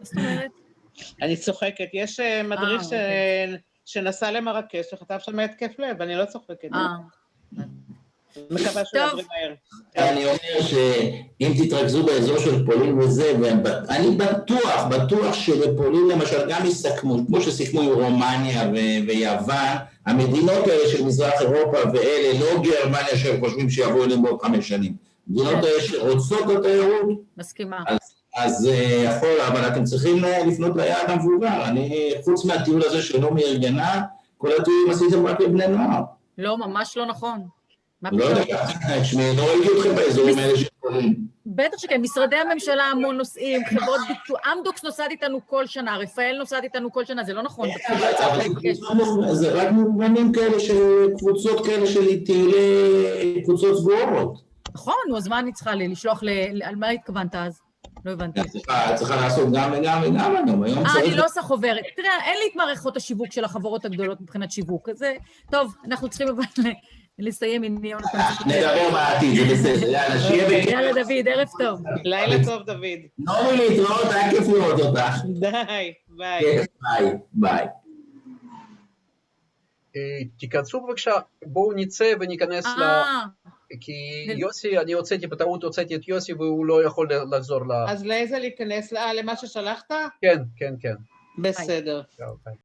זאת אומרת? אני צוחקת, יש מדריך שנסע למרקש וכתב שם התקף לב, אני לא צוחקת. מקווה שהוא יעברי מהר. אני אומר שאם תתרכזו באזור של פולין וזה, אני בטוח שבפולין למשל גם יסכמו, כמו שסיכמו עם רומניה ויוון, המדינות האלה של מזרח אירופה ואלה, לא גרמניה שהם חושבים שיבואו אליהם בעוד 5 שנים. מדינות האלה שרוצות את התיירות. מסכימה. אז יכול, אבל אתם צריכים לפנות ליעד המבוגר. אני, חוץ מהטיול הזה שלא מארגנה, כל הטיולים עשיתם רק לבני נוער. לא, ממש לא נכון. לא יודע, תשמעי, לא ראיתי אתכם באזורים האלה שיכולים. בטח שכן, משרדי הממשלה המון נוסעים, חברות ביטוח, אמדוקס נוסעת איתנו כל שנה, רפאל נוסעת איתנו כל שנה, זה לא נכון. זה רק מובנים כאלה של קבוצות כאלה של טיולי קבוצות סגורות. נכון, אז מה אני צריכה לשלוח, על מה התכוונת אז? לא הבנתי. צריכה לעשות גם וגם וגם היום. אני לא עושה חוברת. תראה, אין לי את מערכות השיווק של החברות הגדולות מבחינת שיווק, אז טוב, אנחנו צריכים אבל לסיים עם ניון. נדבר בעתיד, זה בסדר, יאללה, שיהיה בכיף. יאללה דוד, ערב טוב. לילה טוב דוד. נעמי להתראות, היה כיף לראות אותך. די, ביי. ביי. תיכנסו בבקשה, בואו נצא וניכנס כי יוסי, אני בטעות הוצאתי את יוסי והוא לא יכול לחזור אז לאיזה להיכנס? למה ששלחת? כן. בסדר.